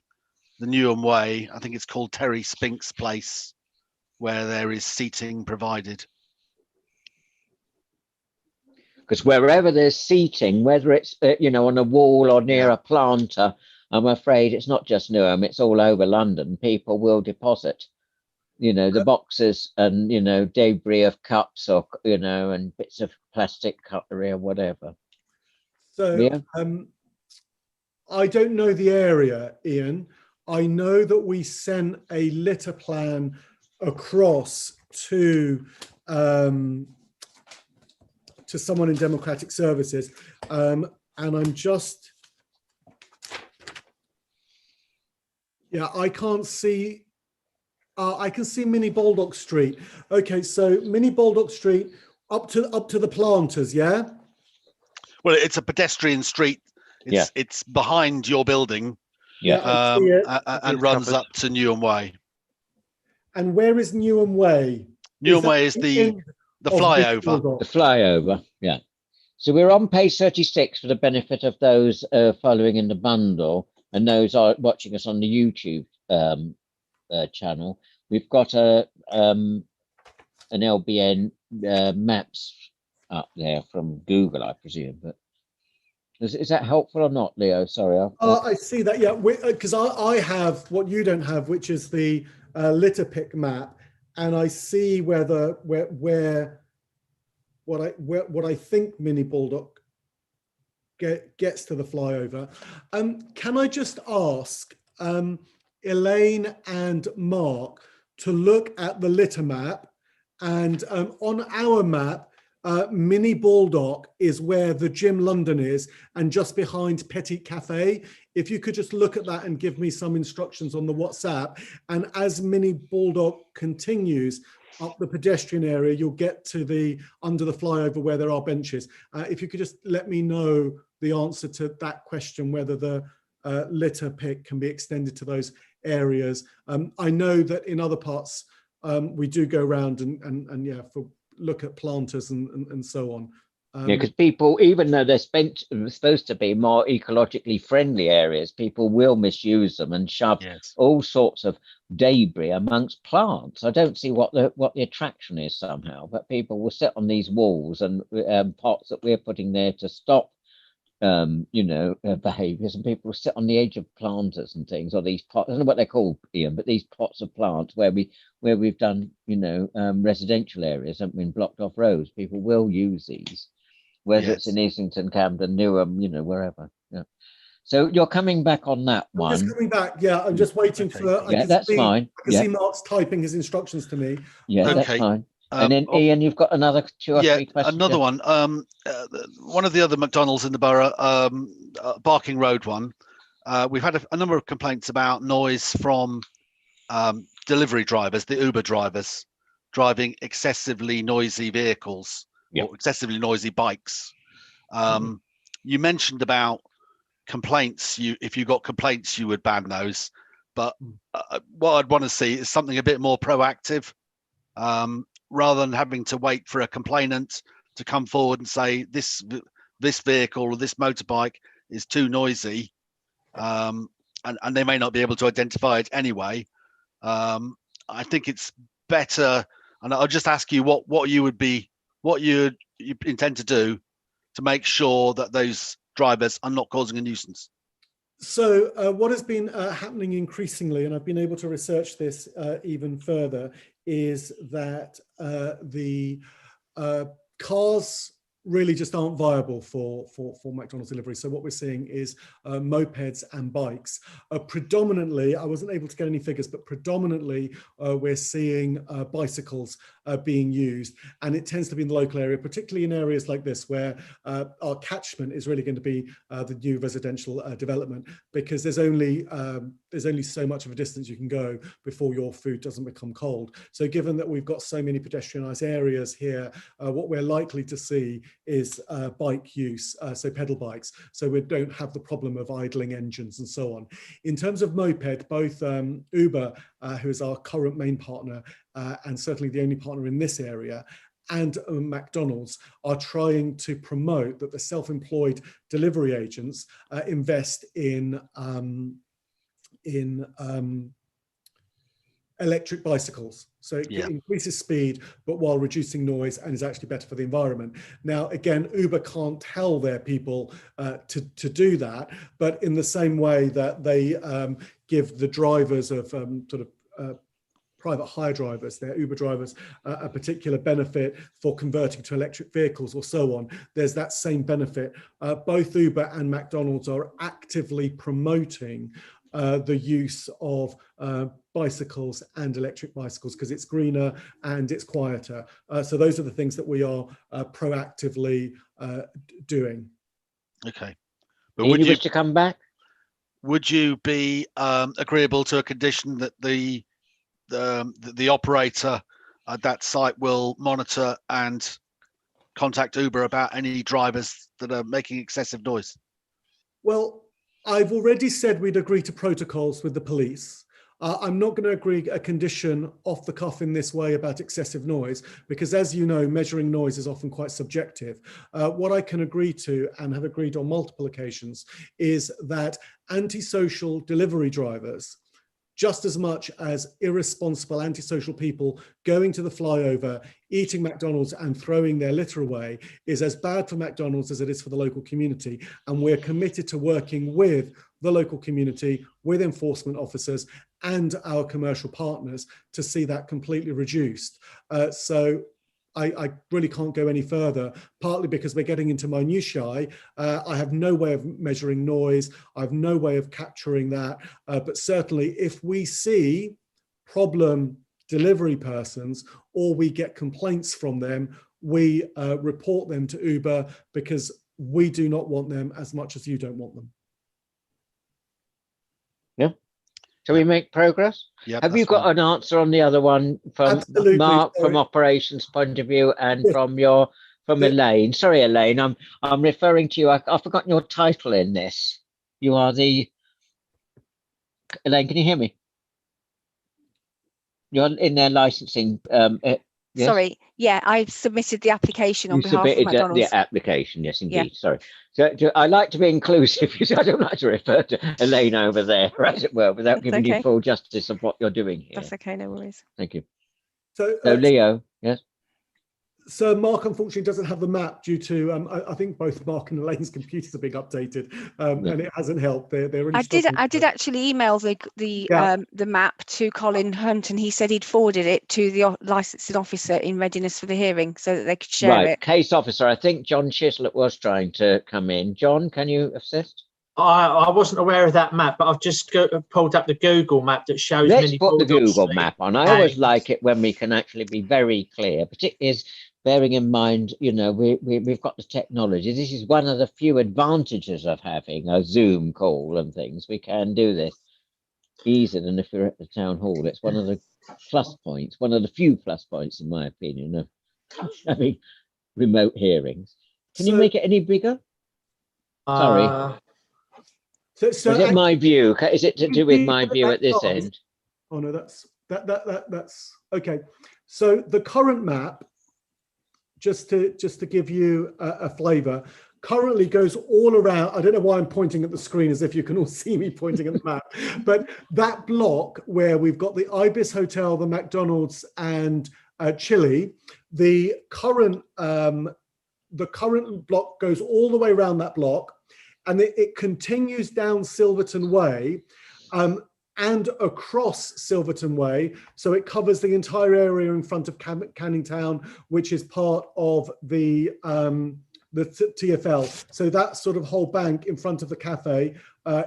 the Newham Way, I think it's called Terry Spink's place, where there is seating provided. Because wherever there's seating, whether it's on a wall or near a planter, I'm afraid it's not just Newham, it's all over London. People will deposit, the boxes and debris of cups or and bits of plastic cutlery or whatever. So I don't know the area, Ian. I know that we sent a litter plan across to someone in Democratic Services, and I'm just, I can't see. I can see Mini Baldock Street. Okay, so Mini Baldock Street up to the planters, yeah. Well, it's a pedestrian street. It's behind your building. Yeah. And runs up to Newham Way. And where is Newham Way? Newham Way is the flyover. The flyover, yeah. So we're on page 36 for the benefit of those following in the bundle and those are watching us on the YouTube channel. We've got an LBN maps up there from Google, I presume. But is that helpful or not, Leo? Sorry. I see that, yeah, because I have what you don't have, which is the litter pick map, and I see what I think Mini Baldock gets to the flyover. Can I just ask Elaine and Mark to look at the litter map, and on our map, Mini Baldock is where the Gym London is, and just behind Petit Cafe. If you could just look at that and give me some instructions on the WhatsApp. And as Mini Baldock continues up the pedestrian area, you'll get to under the flyover where there are benches. If you could just let me know the answer to that question, whether the litter pick can be extended to those areas. I know that in other parts, we do go around and look at planters and so on. Because people, even though they're supposed to be more ecologically friendly areas, people will misuse them and shove all sorts of debris amongst plants. I don't see what the attraction is somehow, but people will sit on these walls and pots that we're putting there to stop behaviors, and people will sit on the edge of planters and things, or these pots. I don't know what they're called, Ian, but these pots of plants where we've done residential areas, haven't we, blocked off roads. People will use these, whether it's in Islington, Camden, Newham, wherever. Yeah. So you're coming back on that one. I'm just coming back. Yeah, I'm just waiting for. That's fine. I can see Mark's typing his instructions to me. Yeah, that's fine. And then Ian, you've got another 2 or 3 questions. Another one. One of the other McDonald's in the borough, Barking Road one. We've had a number of complaints about noise from delivery drivers, the Uber drivers, driving excessively noisy vehicles or excessively noisy bikes. You mentioned about complaints, if you got complaints, you would ban those. But what I'd want to see is something a bit more proactive, rather than having to wait for a complainant to come forward and say this vehicle or this motorbike is too noisy, and they may not be able to identify it anyway. I think it's better, and I'll just ask you what you intend to do to make sure that those drivers are not causing a nuisance. So what has been happening increasingly, and I've been able to research this even further, is that the cars really just aren't viable for McDonald's delivery. So what we're seeing is mopeds and bikes. Predominantly, I wasn't able to get any figures, but predominantly we're seeing bicycles being used, and it tends to be in the local area, particularly in areas like this where our catchment is really going to be the new residential development, because there's only so much of a distance you can go before your food doesn't become cold. So given that we've got so many pedestrianised areas here, what we're likely to see is bike use, so pedal bikes, so we don't have the problem of idling engines and so on. In terms of moped, both Uber, who is our current main partner, and certainly the only partner in this area, and McDonald's are trying to promote that the self-employed delivery agents invest in electric bicycles. So it increases speed, but while reducing noise, and is actually better for the environment. Now, again, Uber can't tell their people to do that, but in the same way that they give the drivers of private hire drivers, their Uber drivers, a particular benefit for converting to electric vehicles or so on, there's that same benefit. Both Uber and McDonald's are actively promoting the use of bicycles and electric bicycles because it's greener and it's quieter. So those are the things that we are proactively doing. Okay. But would you wish to come back? Would you be agreeable to a condition that the operator at that site will monitor and contact Uber about any drivers that are making excessive noise? Well, I've already said we'd agree to protocols with the police. I'm not going to agree a condition off the cuff in this way about excessive noise, because as you know, measuring noise is often quite subjective. What I can agree to, and have agreed on multiple occasions, is that antisocial delivery drivers, just as much as irresponsible antisocial people going to the flyover, eating McDonald's and throwing their litter away, is as bad for McDonald's as it is for the local community. And we're committed to working with the local community, with enforcement officers and our commercial partners to see that completely reduced. So I really can't go any further, partly because we're getting into minutiae. I have no way of measuring noise. I have no way of capturing that. But certainly if we see problem delivery persons or we get complaints from them, we report them to Uber, because we do not want them as much as you don't want them. Yeah. Shall we make progress? Yep, have you got fine. an answer on the other one from Absolutely. Mark, Sorry. from operations point of view, and from Elaine? Sorry, Elaine, I'm referring to you. I've forgotten your title in this. You are the Elaine. Can you hear me? You're in their licensing. Yes? Sorry, yeah, I've submitted the application on behalf of submitted McDonald's. the application. Yes, indeed. Yeah. Sorry. So I like to be inclusive. I don't like to refer to Elaine over there, as it were, without giving you full justice of what you're doing here. That's okay, no worries. Thank you. So Leo, yes. So Mark unfortunately doesn't have the map due to I think both Mark and Elaine's computers are being updated, and it hasn't helped. They're really I did actually email the map to Colin Hunt, and he said he'd forwarded it to the licensing officer in readiness for the hearing so that they could share it. Case officer. I think John Chislett was trying to come in. John, can you assist? I wasn't aware of that map, but I've just pulled up the Google map that shows. Let's put the Google map on. I always like it when we can actually be very clear, particularly bearing in mind, you know, we've got the technology. This is one of the few advantages of having a Zoom call and things. We can do this easier than if we're at the town hall. It's one of the plus points, one of the few plus points, in my opinion, of having remote hearings. Can you make it any bigger? Sorry. So is it my view? Is it to do with my view at this end? Oh no, that's okay. So the current map, just to give you a flavour, currently goes all around. I don't know why I'm pointing at the screen as if you can all see me pointing at the map, but that block where we've got the Ibis Hotel, the McDonald's, and Chile, the current block goes all the way around that block, and it continues down Silverton Way and across Silverton Way. So it covers the entire area in front of Canning Town, which is part of the TfL. So that sort of whole bank in front of the cafe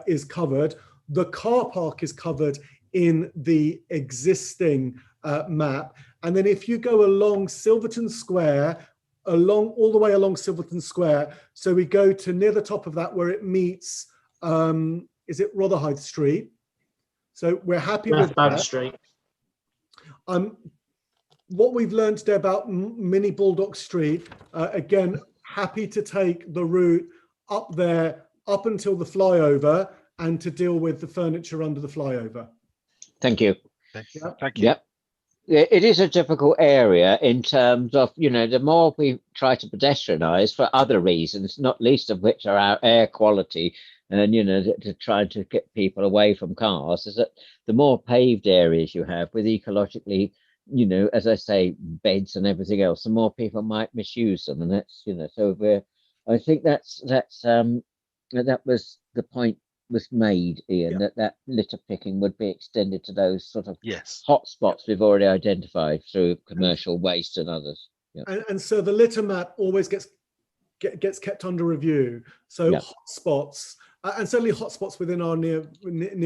is covered. The car park is covered in the existing map. And then if you go along Silverton Square, all the way along Silverton Square, so we go to near the top of that where it meets, is it Rotherhithe Street? So we're happy with that. Street. What we've learned today about Mini Baldock Street, again, happy to take the route up there, up until the flyover, and to deal with the furniture under the flyover. Thank you. Thank you. Yep. It is a difficult area in terms of, the more we try to pedestrianise for other reasons, not least of which are our air quality, and, to try to get people away from cars, is that the more paved areas you have with ecologically, as I say, beds and everything else, the more people might misuse them. And that's, so I think that was the point was made, Ian, that litter picking would be extended to those sort of hot spots we've already identified through commercial waste and others. And so the litter map always gets kept under review. So hot spots, and certainly hot spots within our near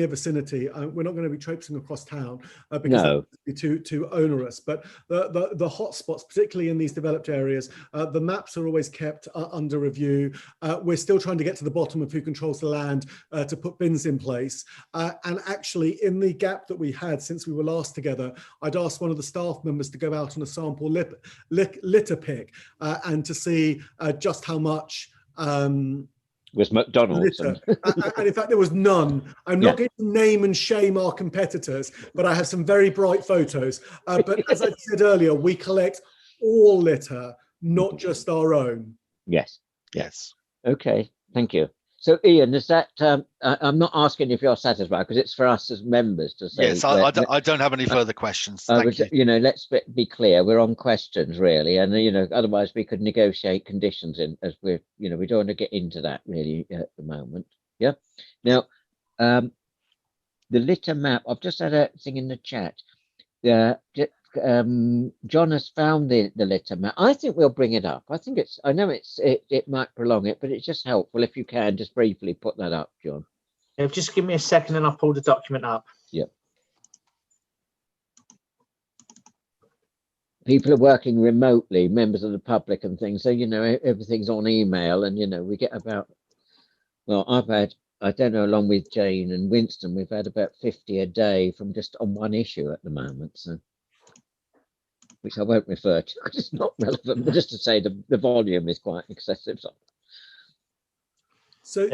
vicinity. We're not going to be traipsing across town because that would be too onerous. But the hot spots, particularly in these developed areas, the maps are always kept under review. We're still trying to get to the bottom of who controls the land to put bins in place. And actually, in the gap that we had since we were last together, I'd asked one of the staff members to go out on a sample litter pick and to see just how much was McDonald's. And in fact, there was none. I'm not going to name and shame our competitors, but I have some very bright photos. But as I said earlier, we collect all litter, not just our own. Yes. Okay, thank you. So, Ian, is that, I'm not asking if you're satisfied, because it's for us as members to say. Yes, I don't have any further questions. Thank you. Let's be clear, we're on questions, really. And, otherwise we could negotiate conditions in as we don't want to get into that really at the moment. Yeah. Now, the litter map, I've just had a thing in the chat. John has found the litter map. I think we'll bring it up. I think I know it might prolong it, but it's just helpful if you can just briefly put that up, John. Yeah, just give me a second and I'll pull the document up. Yep. People are working remotely, members of the public and things. So, everything's on email, and, we get about, well, I don't know, along with Jane and Winston, we've had about 50 a day from just on one issue at the moment. So, which I won't refer to because it's not relevant, but just to say the volume is quite excessive. So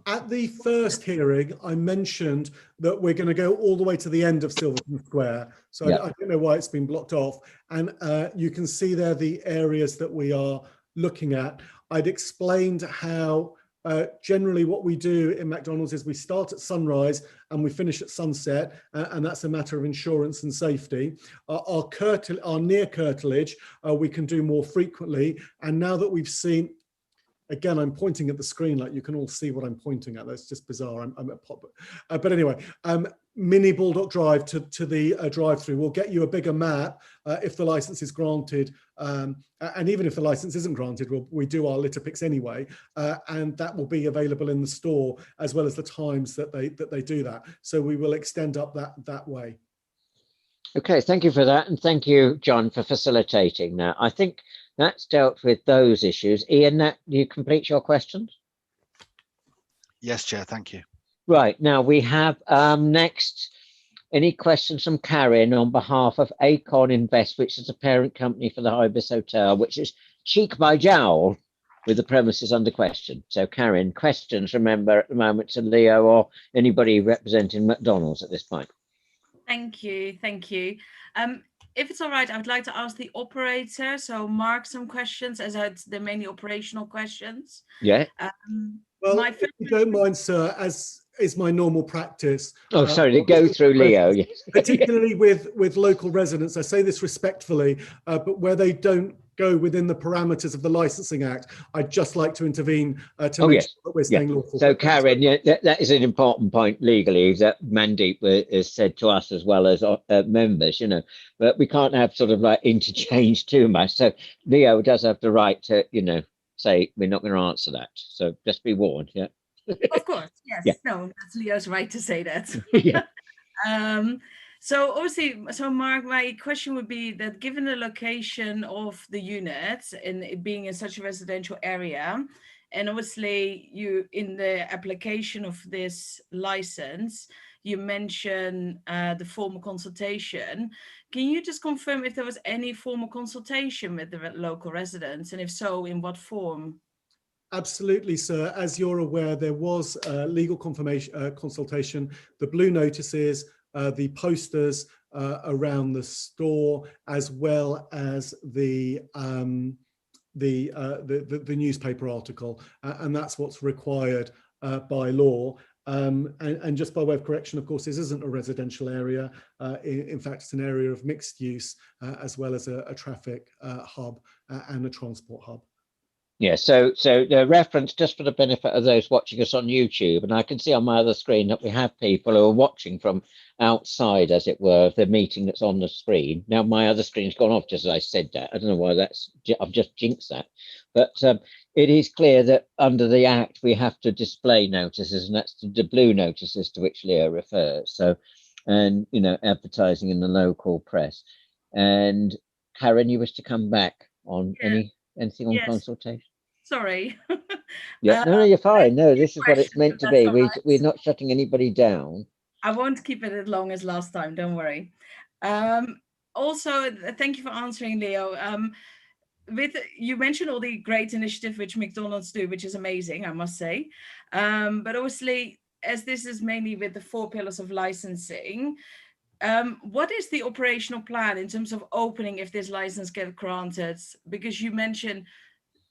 at the first hearing, I mentioned that we're going to go all the way to the end of Silverton Square. So I don't know why it's been blocked off. And you can see there the areas that we are looking at. I'd explained how generally what we do in McDonald's is we start at sunrise and we finish at sunset, and that's a matter of insurance and safety. Our near curtilage we can do more frequently, and now that we've seen, again, I'm pointing at the screen like you can all see what I'm pointing at. That's just bizarre. I'm at pop, but anyway, Mini Baldock Drive to the drive-through will get you a bigger map if the license is granted, and even if the license isn't granted, we do our litter picks anyway, and that will be available in the store as well as the times that they do that. So we will extend up that way. Okay, thank you for that, and thank you, John, for facilitating that. I think that's dealt with those issues. Ian, that you complete your questions? Yes, Chair, thank you. Right, now we have next, any questions from Karen on behalf of Acorn Invest, which is a parent company for the Ibis Hotel, which is Cheek by Jowl. with the premises under question. So Karen, questions, remember, at the moment to Leo or anybody representing McDonald's at this point. Thank you. Thank you. If it's all right, I would like to ask the operator, so Mark, some questions, as they're mainly operational questions. Yeah. Well, if you don't mind, sir, as is my normal practice. Oh, sorry, to go through Leo. Yes. Particularly with local residents, I say this respectfully, but where they don't go within the parameters of the Licensing Act, I'd just like to intervene to make sure that we're staying lawful. So, Karen, that is an important point legally that Mandeep has said to us as well as members, you know, but we can't have sort of like interchange too much. So Leo does have the right to, you know, say we're not going to answer that. So just be warned. Yeah. Of course, yes. Yeah. No, that's Leo's right to say that. Yeah. So obviously, so Mark, my question would be that given the location of the unit and it being in such a residential area, and obviously you in the application of this license, you mentioned the formal consultation. Can you just confirm if there was any formal consultation with the local residents, and if so, in what form? Absolutely, sir. As you're aware, there was legal confirmation consultation, the blue notices, the posters around the store, as well as the newspaper article, and that's what's required by law. And just by way of correction, of course, this isn't a residential area. In fact, it's an area of mixed use, as well as a traffic hub and a transport hub. Yeah, so the reference, just for the benefit of those watching us on YouTube, and I can see on my other screen that we have people who are watching from outside, as it were, of the meeting that's on the screen. Now my other screen's gone off just as I said that. I don't know why I've just jinxed that. But it is clear that under the Act we have to display notices, and that's the blue notices to which Leo refers. So, and, you know, advertising in the local press. And Karen, you wish to come back on anything on consultation? Sorry. Yeah, no, you're fine. No, this is what it's meant to be. We're not shutting anybody down. I won't keep it as long as last time, don't worry. Also, thank you for answering, Leo. You mentioned all the great initiative which McDonald's do, which is amazing, I must say. But obviously, as this is mainly with the 4 pillars of licensing, what is the operational plan in terms of opening if this license gets granted? Because you mentioned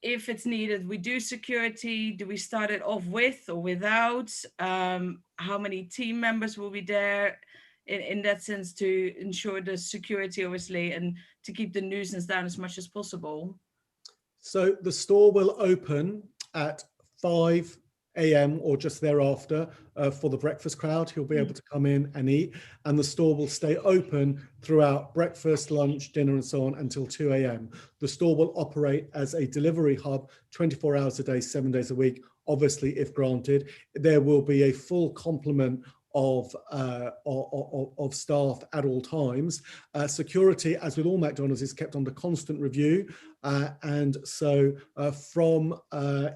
if it's needed, we do security. Do we start it off with or without? How many team members will be there in that sense to ensure the security, obviously, and to keep the nuisance down as much as possible? So the store will open at 5 a.m. or just thereafter for the breakfast crowd who'll be able to come in and eat, and the store will stay open throughout breakfast, lunch, dinner and so on until 2 a.m. The store will operate as a delivery hub 24 hours a day, 7 days a week. Obviously, if granted, there will be a full complement of staff at all times. Security, as with all McDonald's, is kept under constant review, and so from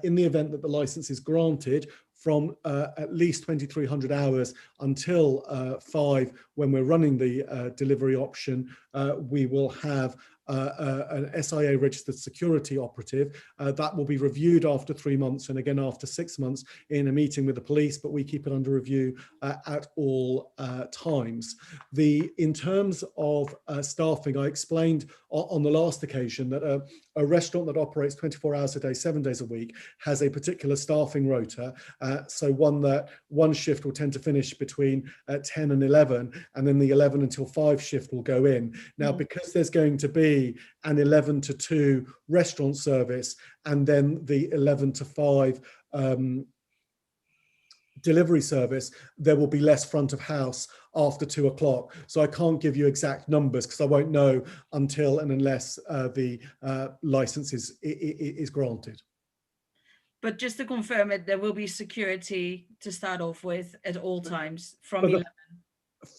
in the event that the license is granted, from at least 2,300 hours until 5, when we're running the delivery option, we will have an SIA registered security operative that will be reviewed after 3 months and again after 6 months in a meeting with the police, but we keep it under review at all times. In terms of staffing, I explained on the last occasion that a restaurant that operates 24 hours a day, 7 days a week has a particular staffing rota, so one shift will tend to finish between 10 and 11, and then the 11 until 5 shift will go in. Now, because there's going to be an 11 to 2 restaurant service and then the 11 to 5 delivery service, there will be less front of house after 2 o'clock. So I can't give you exact numbers because I won't know until and unless the license is granted. But just to confirm it, there will be security to start off with at all times from 11.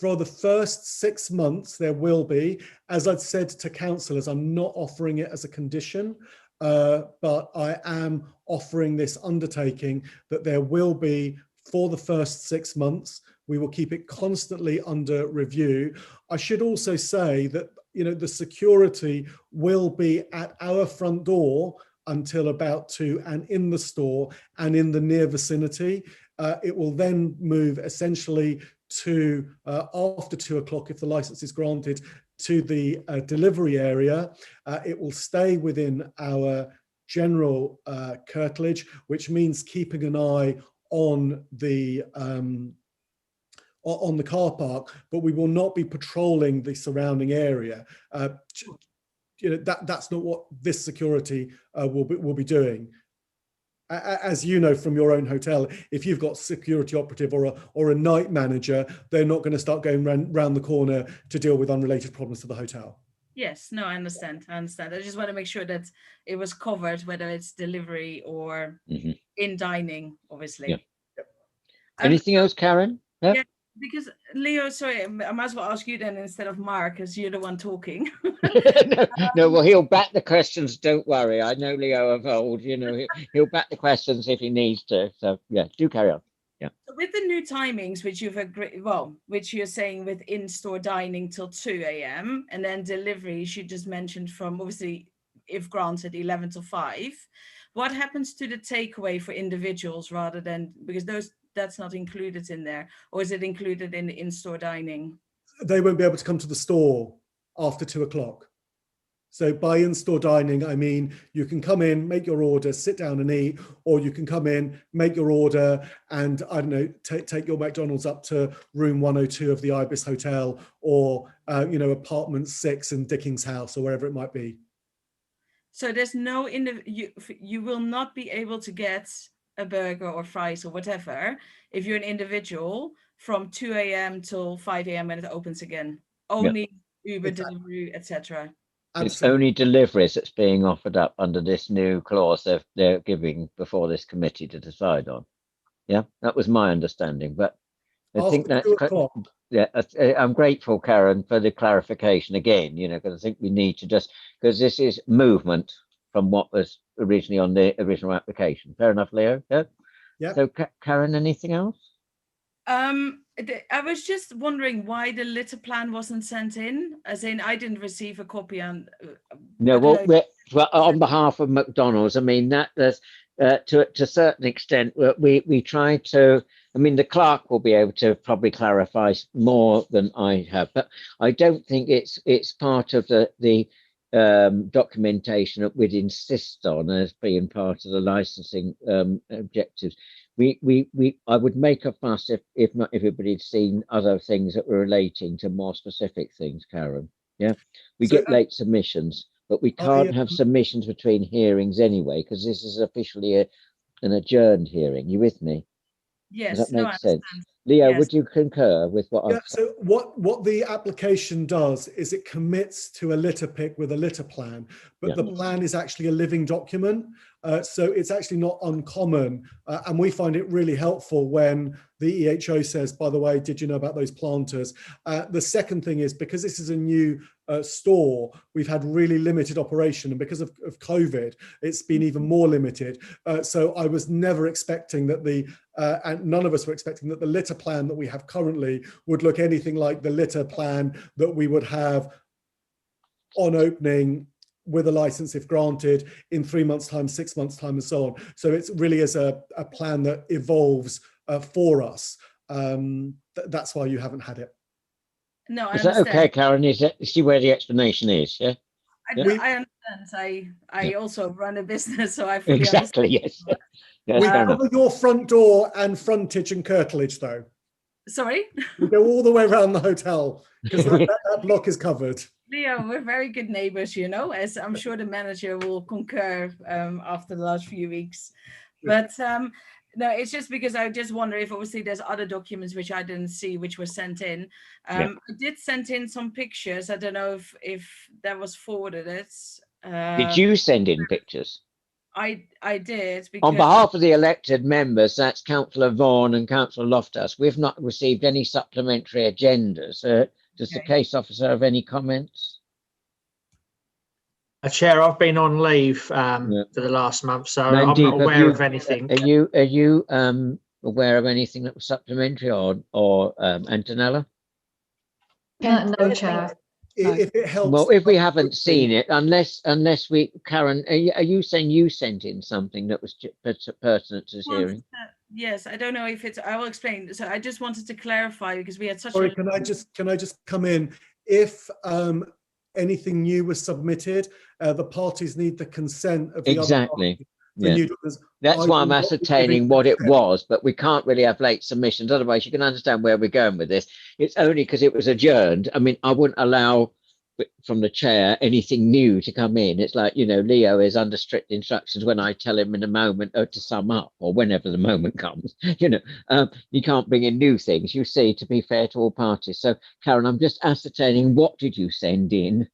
For the first 6 months, there will be. As I've said to councillors, I'm not offering it as a condition, but I am offering this undertaking that there will be, for the first 6 months, we will keep it constantly under review. I should also say that, you know, the security will be at our front door until about 2 and in the store and in the near vicinity. It will then move essentially to after 2 o'clock, if the license is granted, to the delivery area. It will stay within our general curtilage, which means keeping an eye on the car park, but we will not be patrolling the surrounding area. That's not what this security will be doing. As you know from your own hotel, if you've got security operative or a night manager, they're not going to start going round the corner to deal with unrelated problems to the hotel. Yes, no, I understand. I just want to make sure that it was covered, whether it's delivery or in dining, obviously. Yeah. Anything else, Karen? Yeah, because Leo, sorry, I might as well ask you then instead of Mark, because you're the one talking. No, well, he'll back the questions. Don't worry. I know Leo of old. He'll back the questions if he needs to. So yeah, do carry on. Yeah. So with the new timings, which you've agreed, which you're saying with in-store dining till 2 a.m. and then deliveries you just mentioned from obviously, if granted, 11 to 5. What happens to the takeaway for individuals rather than, because that's not included in there, or is it included in the in-store dining? They won't be able to come to the store after 2 o'clock. So by in-store dining, I mean, you can come in, make your order, sit down and eat, or you can come in, make your order, and I don't know, take your McDonald's up to room 102 of the Ibis Hotel, or apartment 6 in Dicking's house, or wherever it might be. So there's no you will not be able to get a burger or fries or whatever if you're an individual from 2 a.m. till 5 a.m. when it opens again. Only Uber delivery, etc. It's only deliveries that's being offered up under this new clause they're giving before this committee to decide on. Yeah, that was my understanding. But I think that's I'm grateful, Karen, for the clarification again. Because I think we need to because this is movement from what was originally on the original application. Fair enough, Leo. Yeah. Yeah. So, Karen, anything else? I was just wondering why the litter plan wasn't sent in, as in I didn't receive a copy. On on behalf of McDonald's, I mean that's to a certain extent we try to. I mean, the clerk will be able to probably clarify more than I have, but I don't think it's part of the documentation that we'd insist on as being part of the licensing objectives. I would make a fuss if not everybody had seen other things that were relating to more specific things, Karen. Yeah, we get late submissions, but we can't have submissions between hearings anyway, because this is officially an adjourned hearing. You with me? Yes. Does that make sense? Leo, would you concur with what I've said? So what the application does is it commits to a litter pick with a litter plan, but the plan is actually a living document. So it's actually not uncommon. And we find it really helpful when the EHO says, by the way, did you know about those planters? The second thing is, because this is a new store, we've had really limited operation, and because of COVID, it's been even more limited. So I was never expecting that and none of us were expecting that the litter plan that we have currently would look anything like the litter plan that we would have on opening with a license, if granted, in 3 months' time, 6 months' time, and so on. So it really is a plan that evolves for us. That's why you haven't had it. No, I is that understand. okay, Karen? See where the explanation is? Yeah. I understand. I also run a business, so I fully exactly understand. Yes. We cover your front door and frontage and curtilage, though. Sorry? We go all the way around the hotel because that block is covered. Leo, we're very good neighbors, as I'm sure the manager will concur after the last few weeks. But no, it's just because I just wonder if obviously there's other documents which I didn't see which were sent in. I did send in some pictures. I don't know if that was forwarded. Did you send in pictures? I did. Because on behalf of the elected members, that's Councillor Vaughan and Councillor Loftus. We've not received any supplementary agendas. Does the case officer have any comments? Chair, I've been on leave for the last month, so I'm not aware of anything. Are you aware of anything that was supplementary, or Antonella? No, Chair. If it helps. Well, if we haven't seen it, unless we, Karen, are you saying you sent in something that was pertinent to this hearing? Yes, I don't know if it's, I will explain. So I just wanted to clarify because we had such Sorry, can I just come in? If anything new was submitted, the parties need the consent of the exactly. Other yeah. That's why I'm ascertaining what it was, but we can't really have late submissions. Otherwise, you can understand where we're going with this. It's only because it was adjourned. I mean, I wouldn't allow from the chair anything new to come in. It's like, Leo is under strict instructions when I tell him in a moment to sum up, or whenever the moment comes. You can't bring in new things, you see, to be fair to all parties. So, Karen, I'm just ascertaining, what did you send in?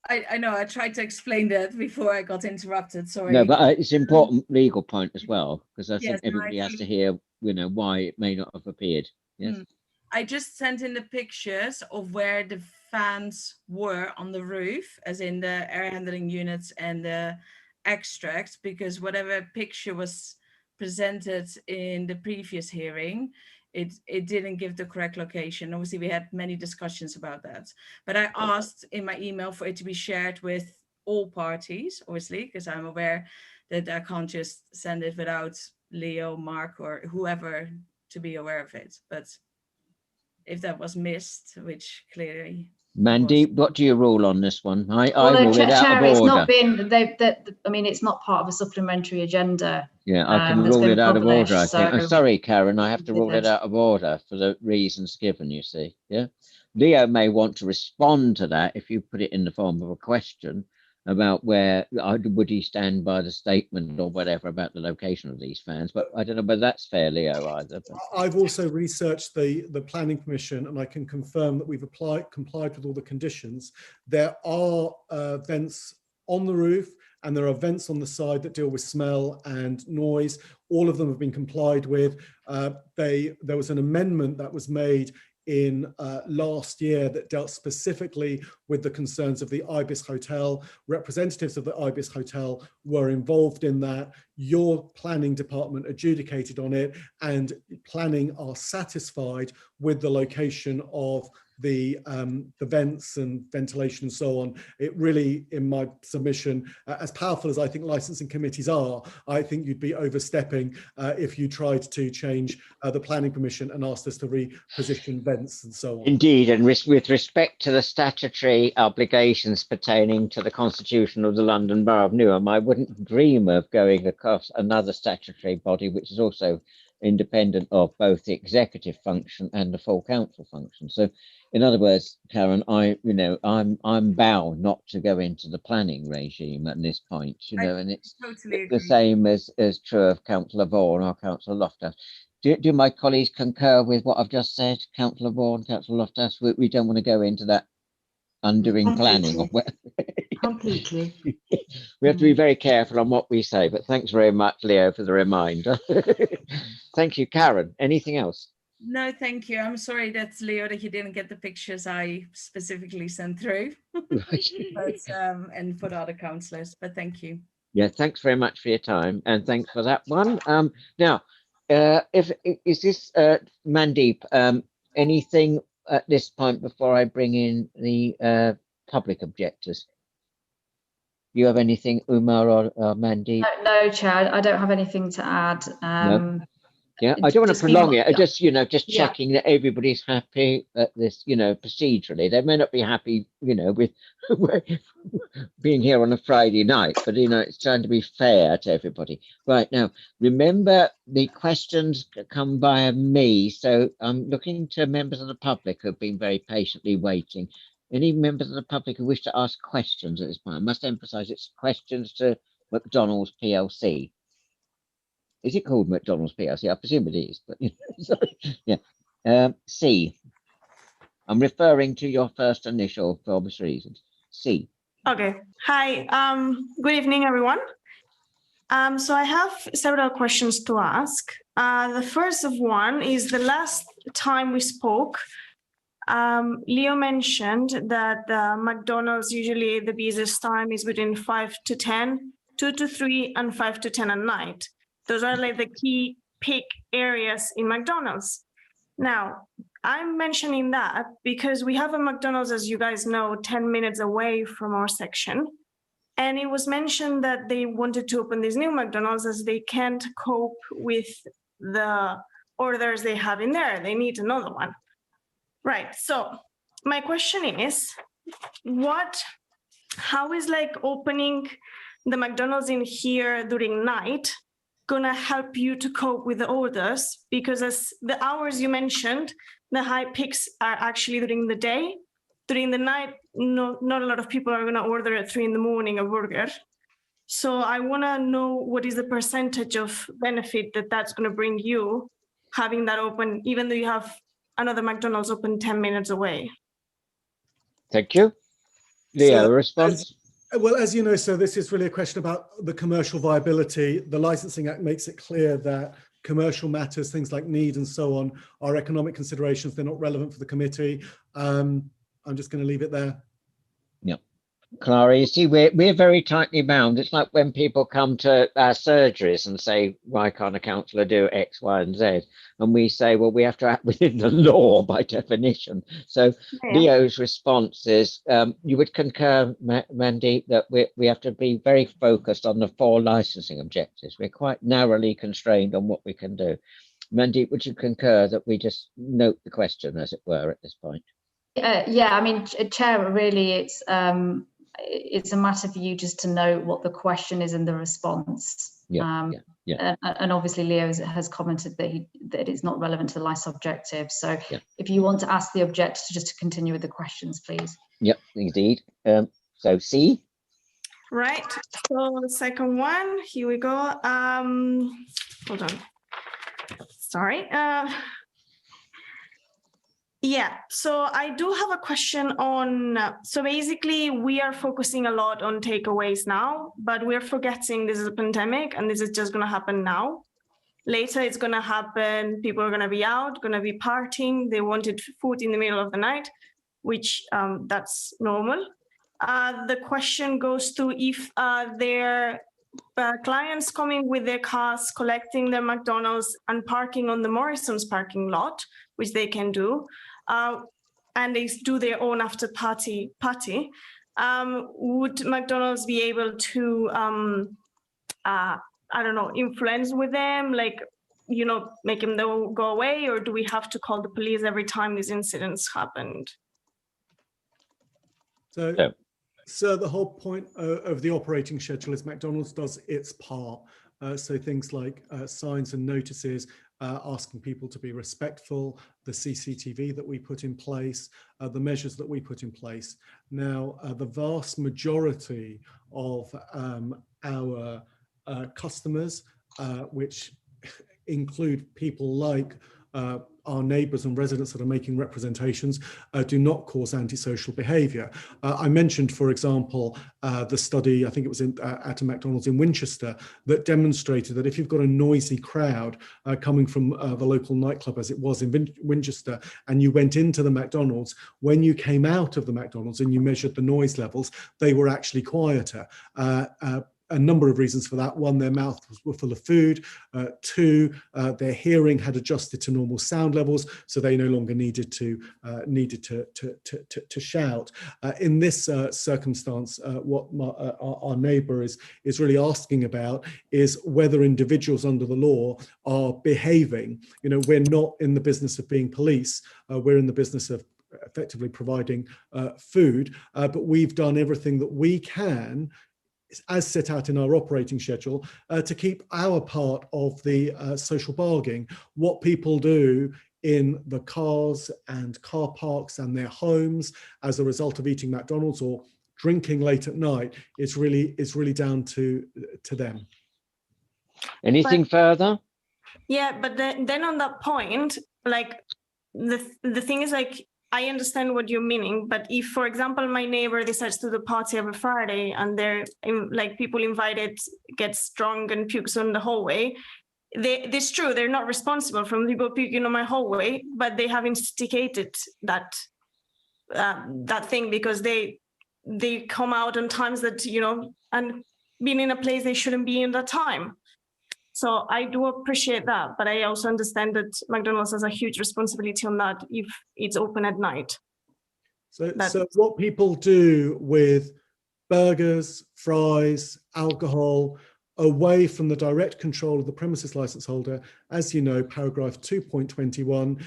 I know, I tried to explain that before I got interrupted, sorry. No, but it's an important legal point as well, because I think Yes, everybody has to hear, why it may not have appeared. Yes. I just sent in the pictures of where the fans were on the roof, as in the air handling units and the extracts, because whatever picture was presented in the previous hearing, it didn't give the correct location. Obviously, we had many discussions about that. But I asked in my email for it to be shared with all parties, obviously, because I'm aware that I can't just send it without Leo, Mark, or whoever to be aware of it. But if that was missed, which clearly Mandy, what do you rule on this one? I Well, rule it out Chair, of it's order. not been, I mean, it's not part of a supplementary agenda. Yeah, I can that's rule been it out of order, I think. I'm so sorry, Karen, I have to rule it out of order for the reasons given, you see. Yeah. Leo may want to respond to that if you put it in the form of a question about where would he stand by the statement or whatever about the location of these fans, but I don't know whether that's fair, Leo, either. But I've also researched the planning permission, and I can confirm that we've complied with all the conditions. There are vents on the roof, and there are vents on the side that deal with smell and noise. All of them have been complied with. There was an amendment that was made in last year that dealt specifically with the concerns of the Ibis Hotel. Representatives of the Ibis Hotel were involved in that. Your planning department adjudicated on it, and planning are satisfied with the location of the vents and ventilation and so on. It really, in my submission, as powerful as I think licensing committees are, I think you'd be overstepping if you tried to change the planning permission and asked us to reposition vents and so on. indeed, and with respect to the statutory obligations pertaining to the Constitution of the London Borough of Newham, I wouldn't dream of going across another statutory body which is also independent of both the executive function and the full council function. So, in other words, Karen, I'm bound not to go into the planning regime at this point, and it's totally the same as true of Councillor Vaughan or Councillor Loftus. Do my colleagues concur with what I've just said, Councillor Vaughan, Councillor Loftus? We don't want to go into that undoing planning. Or Completely. We have to be very careful on what we say, but thanks very much, Leo, for the reminder. Thank you, Karen. Anything else? No, thank you. I'm sorry that Leo that you didn't get the pictures I specifically sent through, but, and for the other councillors. But thank you. Yeah, thanks very much for your time, and thanks for that one. Now, is this Mandeep? Anything at this point before I bring in the public objectors? You have anything, Umar or Mandeep? No, Chair, I don't have anything to add. No. Yeah, I don't want to prolong it. I just, just checking that everybody's happy at this, procedurally. They may not be happy, with being here on a Friday night, but, it's trying to be fair to everybody. Right, now, remember the questions come via me. So I'm looking to members of the public who have been very patiently waiting. Any members of the public who wish to ask questions at this point? I must emphasize it's questions to McDonald's PLC. Is it called McDonald's PLC? I presume it is, but sorry. Yeah. C. I'm referring to your first initial for obvious reasons. C. Okay. Hi. Good evening, everyone. So I have several questions to ask. The first of one is the last time we spoke, Leo mentioned that McDonald's usually the busiest time is between 5 to 10, 2 to 3, and 5 to 10 at night. Those are like the key peak areas in McDonald's. Now, I'm mentioning that because we have a McDonald's, as you guys know, 10 minutes away from our section. And it was mentioned that they wanted to open this new McDonald's as they can't cope with the orders they have in there. They need another one. Right. So my question is, how is like opening the McDonald's in here during night gonna help you to cope with the orders? Because as the hours you mentioned, the high peaks are actually during the day. During the night, not a lot of people are gonna order at 3 a.m. a burger. So I wanna know what is the percentage of benefit that that's gonna bring you, having that open, even though you have another McDonald's open 10 minutes away. Thank you. Leo, response? Well, as you know, so this is really a question about the commercial viability. The Licensing Act makes it clear that commercial matters, things like need and so on, are economic considerations. They're not relevant for the committee. I'm just going to leave it there. Yeah. Clara, you see, we're very tightly bound. It's like when people come to our surgeries and say, why can't a counsellor do X, Y, and Z? And we say, well, we have to act within the law by definition. So Leo's response is, you would concur, Mandy, that we have to be very focused on the 4 licensing objectives. We're quite narrowly constrained on what we can do. Mandy, would you concur that we just note the question, as it were, at this point? Yeah, I mean, Chair, really, it's a matter for you just to know what the question is and the response. Yeah. And obviously, Leo has commented that it's not relevant to the license objective. So if you want to ask the objector just to continue with the questions, please. Yep, indeed. So C. Right. So the second one, here we go. Hold on. Sorry. Yeah, so I do have a question on, so basically we are focusing a lot on takeaways now, but we're forgetting this is a pandemic and this is just going to happen now. Later it's going to happen, people are going to be out, going to be partying, they wanted food in the middle of the night, which that's normal. The question goes to if their clients coming with their cars, collecting their McDonald's and parking on the Morrison's parking lot, which they can do, and they do their own after party, would McDonald's be able to, I don't know, influence with them, like, you know, make them go away, or do we have to call the police every time these incidents happened? So the whole point of the operating schedule is McDonald's does its part. So things like signs and notices, asking people to be respectful, the CCTV that we put in place, the measures that we put in place. Now, the vast majority of our customers, which include people like our neighbours and residents that are making representations, do not cause antisocial behaviour. I mentioned, for example, the study, I think it was at a McDonald's in Winchester, that demonstrated that if you've got a noisy crowd coming from the local nightclub, as it was in Winchester, and you went into the McDonald's, when you came out of the McDonald's and you measured the noise levels, they were actually quieter. A number of reasons for that. One, their mouths were full of food. 2, their hearing had adjusted to normal sound levels, so they no longer needed to shout. In this circumstance, what our neighbour is really asking about is whether individuals under the law are behaving. You know, we're not in the business of being police. We're in the business of effectively providing food, but we've done everything that we can, as set out in our operating schedule, to keep our part of the social bargaining. What people do in the cars and car parks and their homes as a result of eating McDonald's or drinking late at night is really down to them. Anything further? Yeah, but then on that point, like the thing is, like, I understand what you're meaning, but if, for example, my neighbor decides to do the party every Friday and they're like people invited gets drunk and pukes on the hallway, it's true, they're not responsible from people puking on my hallway, but they have instigated that thing because they come out on times that, you know, and being in a place they shouldn't be in that time. So I do appreciate that, but I also understand that McDonald's has a huge responsibility on that if it's open at night. So what people do with burgers, fries, alcohol, away from the direct control of the premises license holder, as you know, paragraph 2.21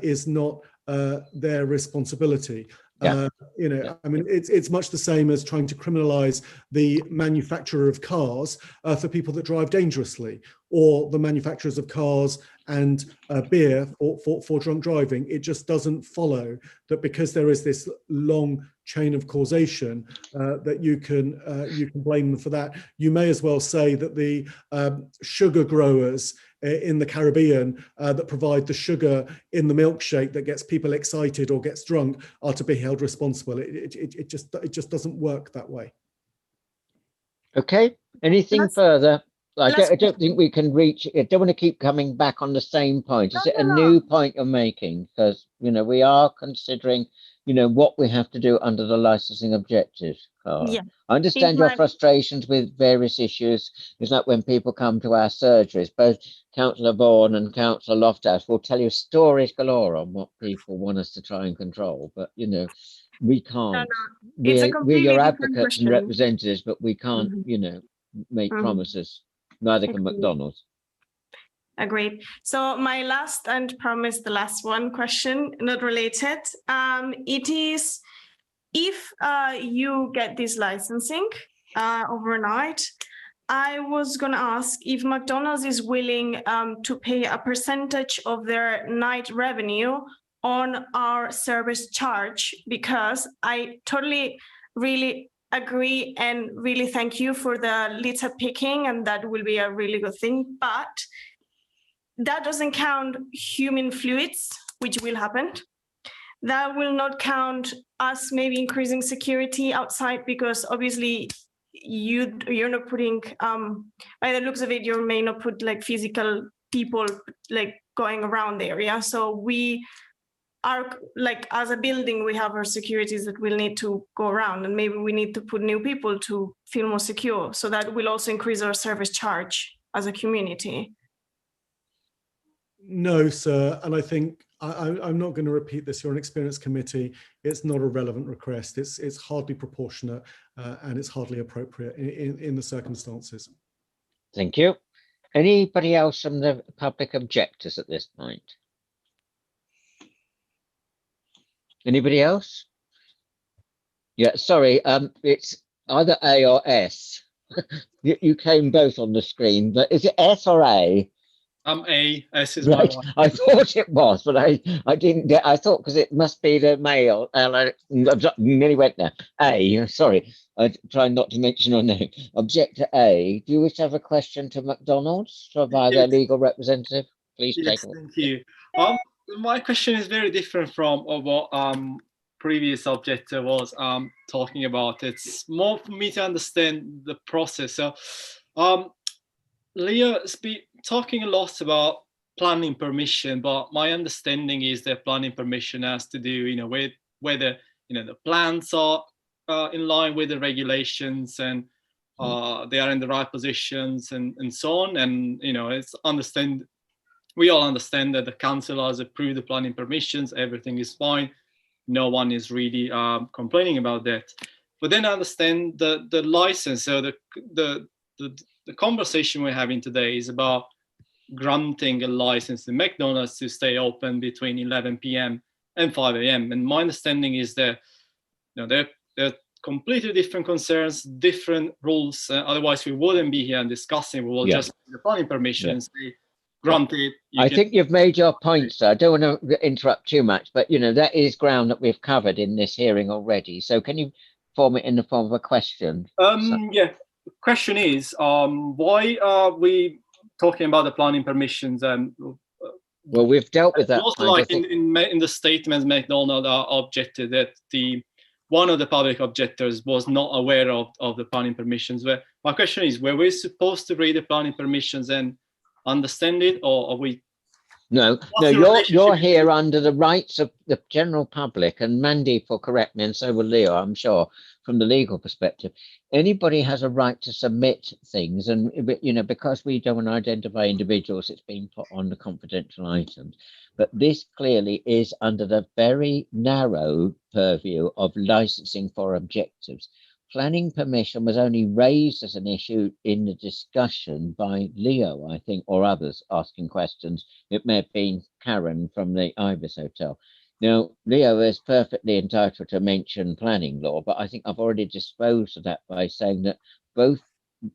is not their responsibility. Yeah. I mean, it's much the same as trying to criminalize the manufacturer of cars for people that drive dangerously, or the manufacturers of cars and beer for drunk driving. It just doesn't follow that because there is this long chain of causation that you can blame them for that. You may as well say that the sugar growers in the Caribbean that provide the sugar in the milkshake that gets people excited or gets drunk are to be held responsible. It just doesn't work that way. Okay, anything further? I don't think we can reach. I don't want to keep coming back on the same point. Is it a new point you're making? Because we are considering what we have to do under the licensing objectives. Yeah. I understand your frustrations with various issues. It's like when people come to our surgeries, both Councillor Vaughan and Councillor Lofthouse will tell you stories galore on what people want us to try and control, but we can't. We're your advocates and representatives, but we can't make promises. Neither can McDonald's. Agreed. So my last, and promise the last one question, not related. It is, if you get this licensing overnight, I was going to ask if McDonald's is willing to pay a percentage of their night revenue on our service charge, because I totally really agree and really thank you for the litter picking, and that will be a really good thing. But that doesn't count human fluids, which will happen. That will not count us maybe increasing security outside, because obviously you're not putting, by the looks of it, you may not put like physical people like going around the area. So we are like, as a building, we have our securities that will need to go around, and maybe we need to put new people to feel more secure. So that will also increase our service charge as a community. No, sir. And I think I'm not going to repeat this. You're an experienced committee. It's not a relevant request. It's hardly proportionate and it's hardly appropriate in the circumstances. Thank you. Anybody else from the public objectors at this point? Anybody else? Yeah, sorry. It's either A or S. You came both on the screen, but is it S or A? A. S is right. my one. I thought it was, but I didn't get. I thought because it must be the male. I nearly went there. A. Sorry, I try not to mention your name. Objector A. Do you wish to have a question to McDonald's via their legal representative? Please take it. Thank you. My question is very different from what previous objector was talking about. It's more for me to understand the process. So, Leo has been talking a lot about planning permission, but my understanding is that planning permission has to do, with whether the plans are in line with the regulations and they are in the right positions and so on. And we all understand that the council has approved the planning permissions. Everything is fine. No one is really complaining about that. But then I understand the license. So the conversation we're having today is about granting a license to McDonald's to stay open between 11 p.m. and 5 a.m. And my understanding is that they're completely different concerns, different rules. Otherwise, we wouldn't be here and discussing. We will just the planning permissions. Granted. I think you've made your point, sir. I don't want to interrupt too much, but that is ground that we've covered in this hearing already. So can you form it in the form of a question? Yeah. The question is, why are we talking about the planning permissions? Well, we've dealt with that. Also, like in the statements, McDonald objected that one of the public objectors was not aware of the planning permissions. Where my question is, were we supposed to read the planning permissions and understand it, or are we No, you're here under the rights of the general public, and Mandy will correct me, and so will Leo, I'm sure, from the legal perspective. Anybody has a right to submit things, and because we don't identify individuals, it's been put on the confidential items. But this clearly is under the very narrow purview of licensing for objectives. Planning permission was only raised as an issue in the discussion by Leo, I think, or others asking questions. It may have been Karen from the Ibis Hotel. Now, Leo is perfectly entitled to mention planning law, but I think I've already disposed of that by saying that both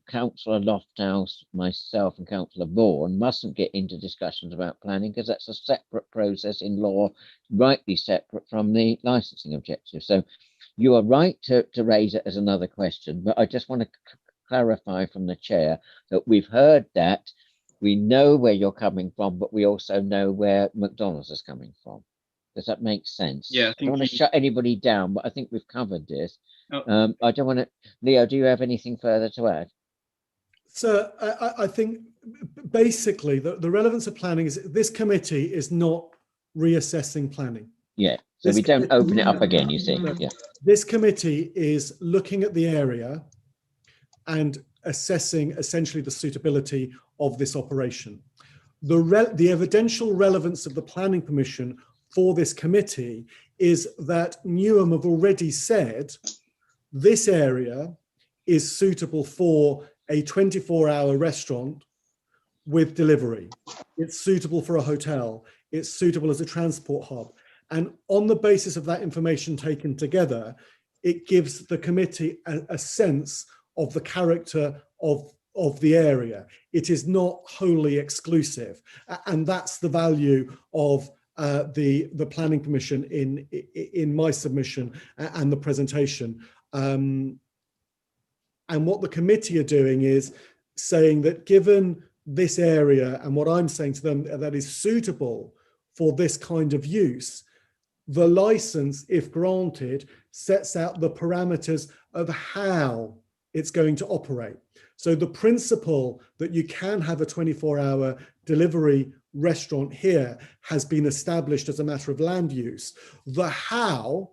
Councillor Lofthouse, myself, and Councillor Vaughan mustn't get into discussions about planning, because that's a separate process in law, rightly separate from the licensing objective. So you are right to raise it as another question, but I just want to clarify from the chair that we've heard that, we know where you're coming from, but we also know where McDonald's is coming from. Does that make sense? Yeah, I don't want to shut anybody down, but I think we've covered this. Oh. I don't want to. Leo, do you have anything further to add? So I think basically the relevance of planning is this committee is not reassessing planning. Yeah, so we don't open it up again, you see. Yeah. This committee is looking at the area and assessing essentially the suitability of this operation. The evidential relevance of the planning permission for this committee is that Newham have already said this area is suitable for a 24-hour restaurant with delivery. It's suitable for a hotel. It's suitable as a transport hub. And on the basis of that information taken together, it gives the committee a sense of the character of the area. It is not wholly exclusive. And that's the value of the planning permission in my submission and the presentation. And what the committee are doing is saying that given this area and what I'm saying to them that is suitable for this kind of use, the license, if granted, sets out the parameters of how it's going to operate. So the principle that you can have a 24-hour delivery restaurant here has been established as a matter of land use. The how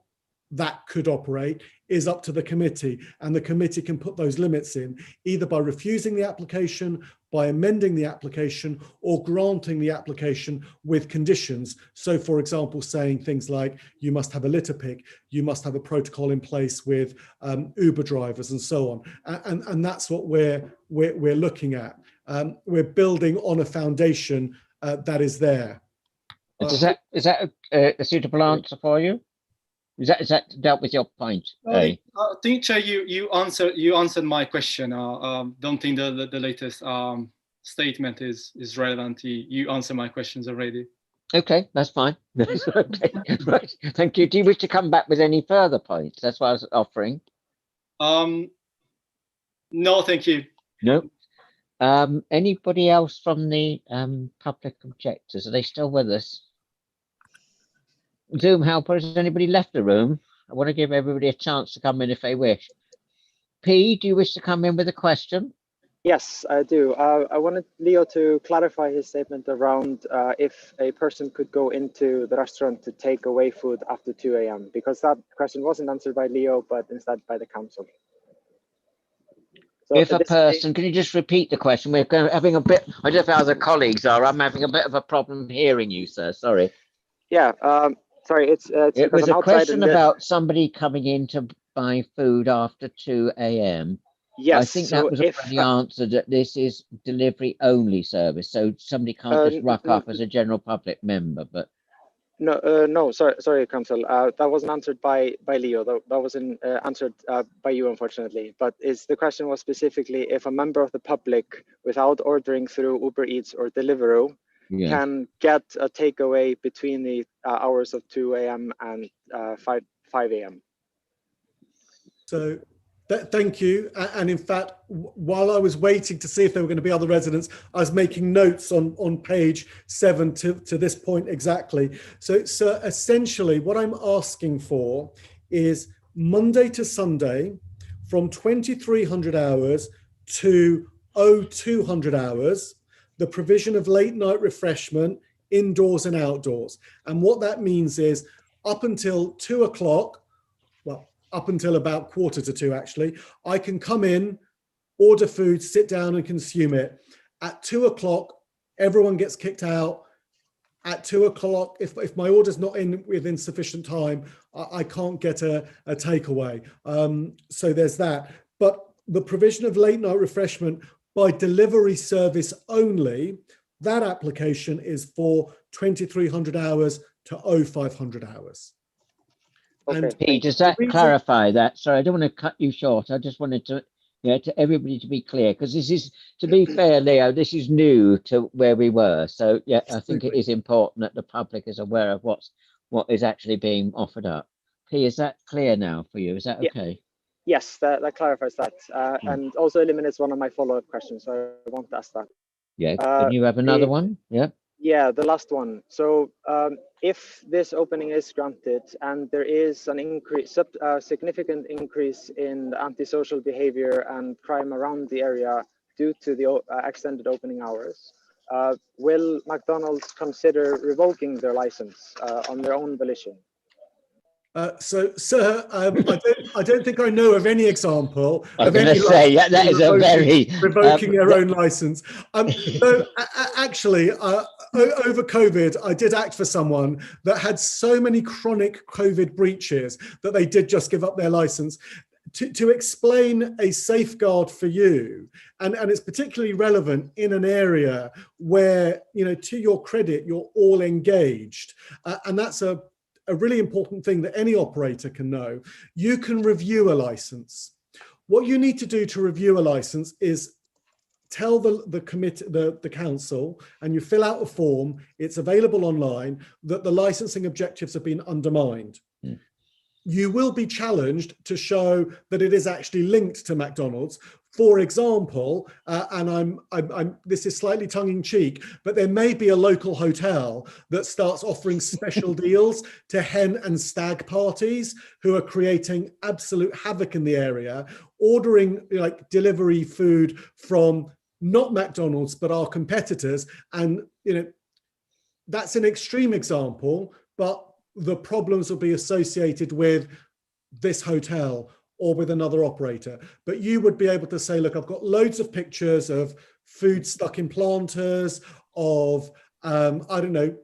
that could operate is up to the committee, and the committee can put those limits in either by refusing the application, by amending the application, or granting the application with conditions. So for example, saying things like you must have a litter pick, you must have a protocol in place with Uber drivers and so on. And that's what we're looking at. We're building on a foundation that is there. Is that a suitable answer for you? Is that dealt with your point? I think, Chair, you answered my question. Don't think the latest statement is relevant. You answered my questions already. Okay, that's fine. Okay. Right. Thank you. Do you wish to come back with any further points? That's what I was offering. No, thank you. No. Anybody else from the public objectors? Are they still with us? Zoom helper, has anybody left the room? I want to give everybody a chance to come in if they wish. P, do you wish to come in with a question? Yes, I do. I wanted Leo to clarify his statement around if a person could go into the restaurant to take away food after 2 a.m. because that question wasn't answered by Leo, but instead by the council. So if a person, can you just repeat the question? We're having a bit, I don't know if other colleagues are, I'm having a bit of a problem hearing you, sir, sorry. Yeah, sorry, it was a question about somebody coming in to buy food after 2 a.m. Yes, I think that was already answered, that this is delivery only service, so somebody can't just rock up as a general public member. But no, sorry, Council. That wasn't answered by Leo. That wasn't answered by you, unfortunately. But the question was specifically if a member of the public, without ordering through Uber Eats or Deliveroo, can get a takeaway between the hours of 2 a.m. and 5 a.m. So thank you. And in fact, while I was waiting to see if there were going to be other residents, I was making notes on page 7 to this point exactly. So essentially what I'm asking for is Monday to Sunday from 2300 hours to 0200 hours, the provision of late night refreshment indoors and outdoors. And what that means is up until 2 o'clock, well, up until about 1:45 actually, I can come in, order food, sit down and consume it. At 2 o'clock, everyone gets kicked out. At 2 o'clock, if my order's not in within sufficient time, I can't get a takeaway. So there's that. But the provision of late night refreshment by delivery service only, that application is for 2,300 hours to 0,500 hours. Okay. And Pete, does that clarify that? Sorry, I don't want to cut you short. I just wanted to, to everybody to be clear, because this is, to be fair, Leo, this is new to where we were. So yeah, I think it is important that the public is aware of what is actually being offered up. P, is that clear now for you? Is that okay? Yes, that clarifies that, and also eliminates one of my follow-up questions. So I want to ask that. Yeah. Can you have another one? Yeah. Yeah, the last one. So if this opening is granted and there is an increase, significant increase in antisocial behavior and crime around the area due to the extended opening hours, will McDonald's consider revoking their license on their own volition? So, sir, I don't think I know of any example I was of going any to say, yeah, that is revoking their own license. So actually, over COVID, I did act for someone that had so many chronic COVID breaches that they did just give up their license. To explain a safeguard for you, and it's particularly relevant in an area where, to your credit, you're all engaged, and that's a really important thing that any operator can know. You can review a license. What you need to do to review a license is tell the committee, the council, and you fill out a form, it's available online, that the licensing objectives have been undermined. You will be challenged to show that it is actually linked to McDonald's. For example, and this is slightly tongue-in-cheek, but there may be a local hotel that starts offering special deals to hen and stag parties who are creating absolute havoc in the area, ordering like delivery food from not McDonald's, but our competitors. And, that's an extreme example, but the problems will be associated with this hotel or with another operator. But you would be able to say, look, I've got loads of pictures of food stuck in planters, of, I don't know,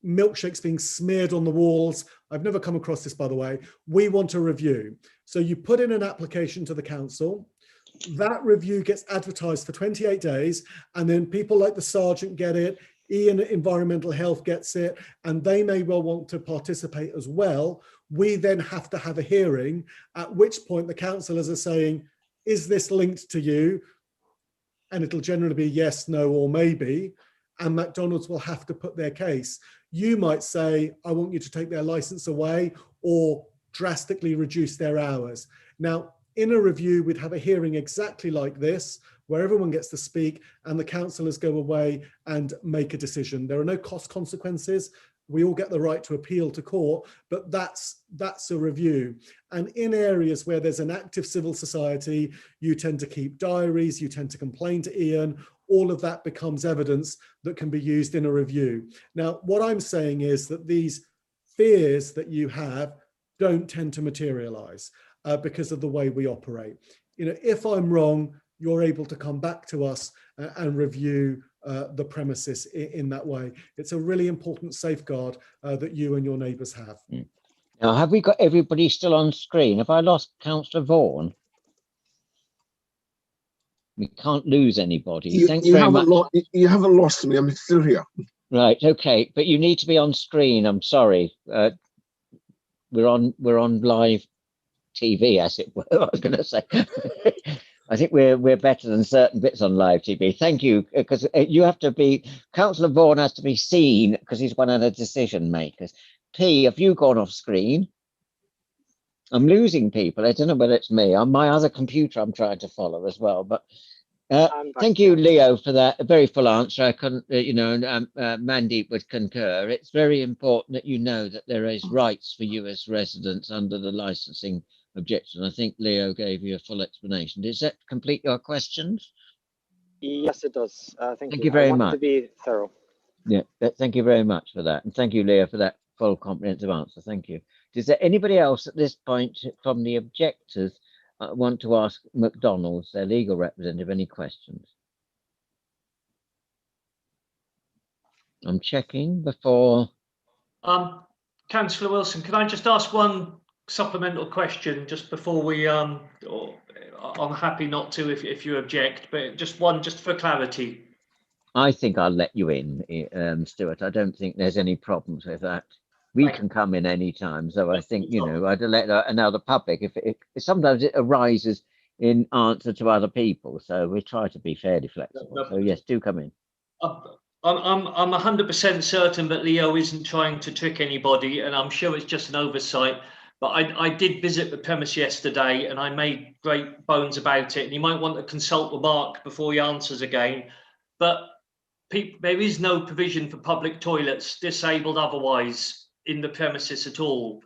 milkshakes being smeared on the walls. I've never come across this, by the way. We want a review. So you put in an application to the council. That review gets advertised for 28 days, and then people like the sergeant get it, Ian at Environmental Health gets it, and they may well want to participate as well. We then have to have a hearing, at which point the councillors are saying, is this linked to you? And it'll generally be yes, no, or maybe. And McDonald's will have to put their case. You might say, I want you to take their license away or drastically reduce their hours. Now, in a review, we'd have a hearing exactly like this, where everyone gets to speak and the councillors go away and make a decision. There are no cost consequences. We all get the right to appeal to court, but that's a review. And in areas where there's an active civil society, you tend to keep diaries, you tend to complain to Ian, all of that becomes evidence that can be used in a review. Now, what I'm saying is that these fears that you have don't tend to materialize because of the way we operate. If I'm wrong, you're able to come back to us and review the premises in that way. It's a really important safeguard that you and your neighbours have. Now, have we got everybody still on screen? Have I lost Councillor Vaughan? We can't lose anybody. Thanks very much. You haven't lost me. I'm still here. Right. Okay. But you need to be on screen. I'm sorry. We're on live TV, as it were. I was going to say. I think we're better than certain bits on live TV. Thank you, because you have to be, Councillor Vaughan has to be seen because he's one of the decision makers. P, have you gone off screen? I'm losing people. I don't know whether it's me. On my other computer, I'm trying to follow as well. But thank you, Leo, for that. A very full answer. I couldn't, Mandeep would concur. It's very important that you know that there is rights for you as residents under the licensing objection. I think Leo gave you a full explanation. Does that complete your questions? Yes, it does. Thank you very I much. wanted to be thorough. Yeah, thank you very much for that. And thank you, Leah, for that full comprehensive answer. Thank you. Is there anybody else at this point from the objectors want to ask Mcdonald's, their legal representative, any questions? I'm checking before. Councillor Wilson, can I just ask one supplemental question just before we I'm happy not to if you object, but just one just for clarity. I think I'll let you in, Stuart. I don't think there's any problems with that. We can come in any time, so I think, you know, I'd let now the public, if sometimes it arises in answer to other people, so we try to be fairly flexible. So yes, do come in. I'm 100% certain that Leo isn't trying to trick anybody, and I'm sure it's just an oversight. But I did visit the premise yesterday, and I made great bones about it. And you might want to consult with Mark before he answers again. But there is no provision for public toilets, disabled otherwise, in the premises at all.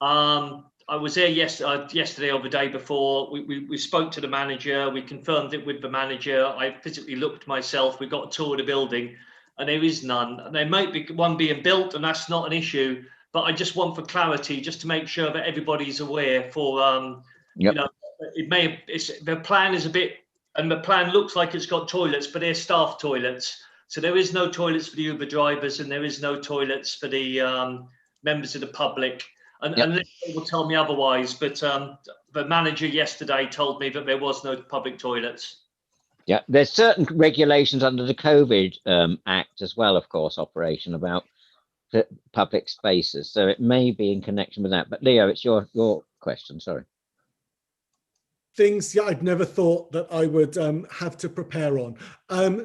I was there yesterday or the day before. We spoke to the manager. We confirmed it with the manager. I physically looked myself. We got a tour of the building, and there is none. There might be one being built, and that's not an issue. But I just want for clarity, just to make sure that everybody's aware. For you know, the plan is a bit, and the plan looks like it's got toilets, but they're staff toilets. So there is no toilets for the Uber drivers, and there is no toilets for the members of the public. And unless they will tell me otherwise, but the manager yesterday told me that there was no public toilets. Yeah, there's certain regulations under the COVID Act as well, of course, operation about public spaces. So it may be in connection with that. But Leo, it's your question. Sorry. Things I'd never thought that I would have to prepare on.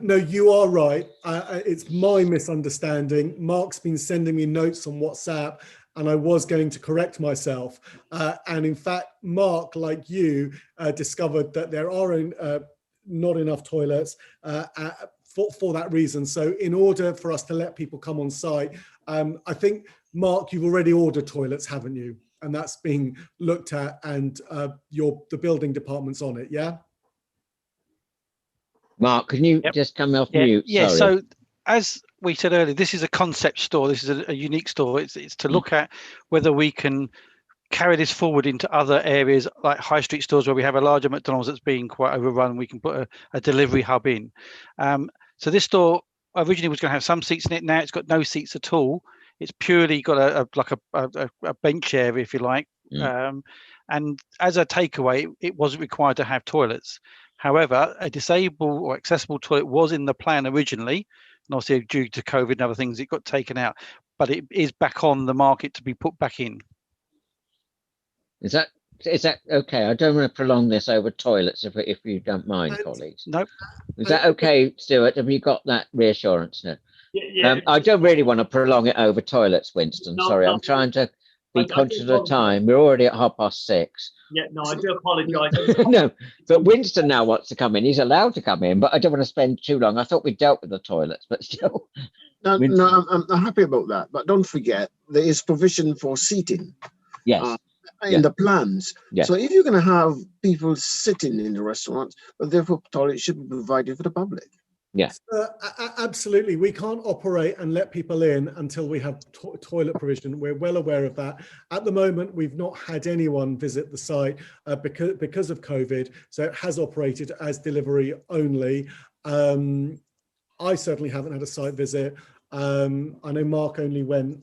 No, you are right. It's my misunderstanding. Mark's been sending me notes on WhatsApp, and I was going to correct myself. And in fact, Mark, like you, discovered that there are not enough toilets for that reason. So in order for us to let people come on site, I think, Mark, you've already ordered toilets, haven't you? And that's being looked at, and the building department's on it, yeah? Mark, can you just come off mute? Yeah, Sorry. so as we said earlier, this is a concept store. This is a unique store. It's to look at whether we can carry this forward into other areas like high street stores where we have a larger McDonald's that's being quite overrun. We can put a delivery hub in. So this store originally was going to have some seats in it. Now it's got no seats at all. It's purely got a bench area, if you like. And as a takeaway, it wasn't required to have toilets. However, a disabled or accessible toilet was in the plan originally. And obviously, due to COVID and other things, it got taken out. But it is back on the market to be put back in. Is that okay? I don't want to prolong this over toilets, if you don't mind, colleagues. Nope. Is that okay, Stuart? Have you got that reassurance now? Yeah. I don't really want to prolong it over toilets, Winston. No, sorry, no. I'm trying to be conscious of the time. We're already at 6:30. Yeah, no, I do apologise. No, but Winston now wants to come in. He's allowed to come in, but I don't want to spend too long. I thought we dealt with the toilets, but still. No, I'm happy about that. But don't forget, there is provision for seating. Yes. In the plans. Yes. So if you're going to have people sitting in the restaurants, but therefore toilets should be provided for the public. Yes. Absolutely. We can't operate and let people in until we have toilet provision. We're well aware of that. At the moment, we've not had anyone visit the site because of COVID. So it has operated as delivery only. I certainly haven't had a site visit. I know Mark only went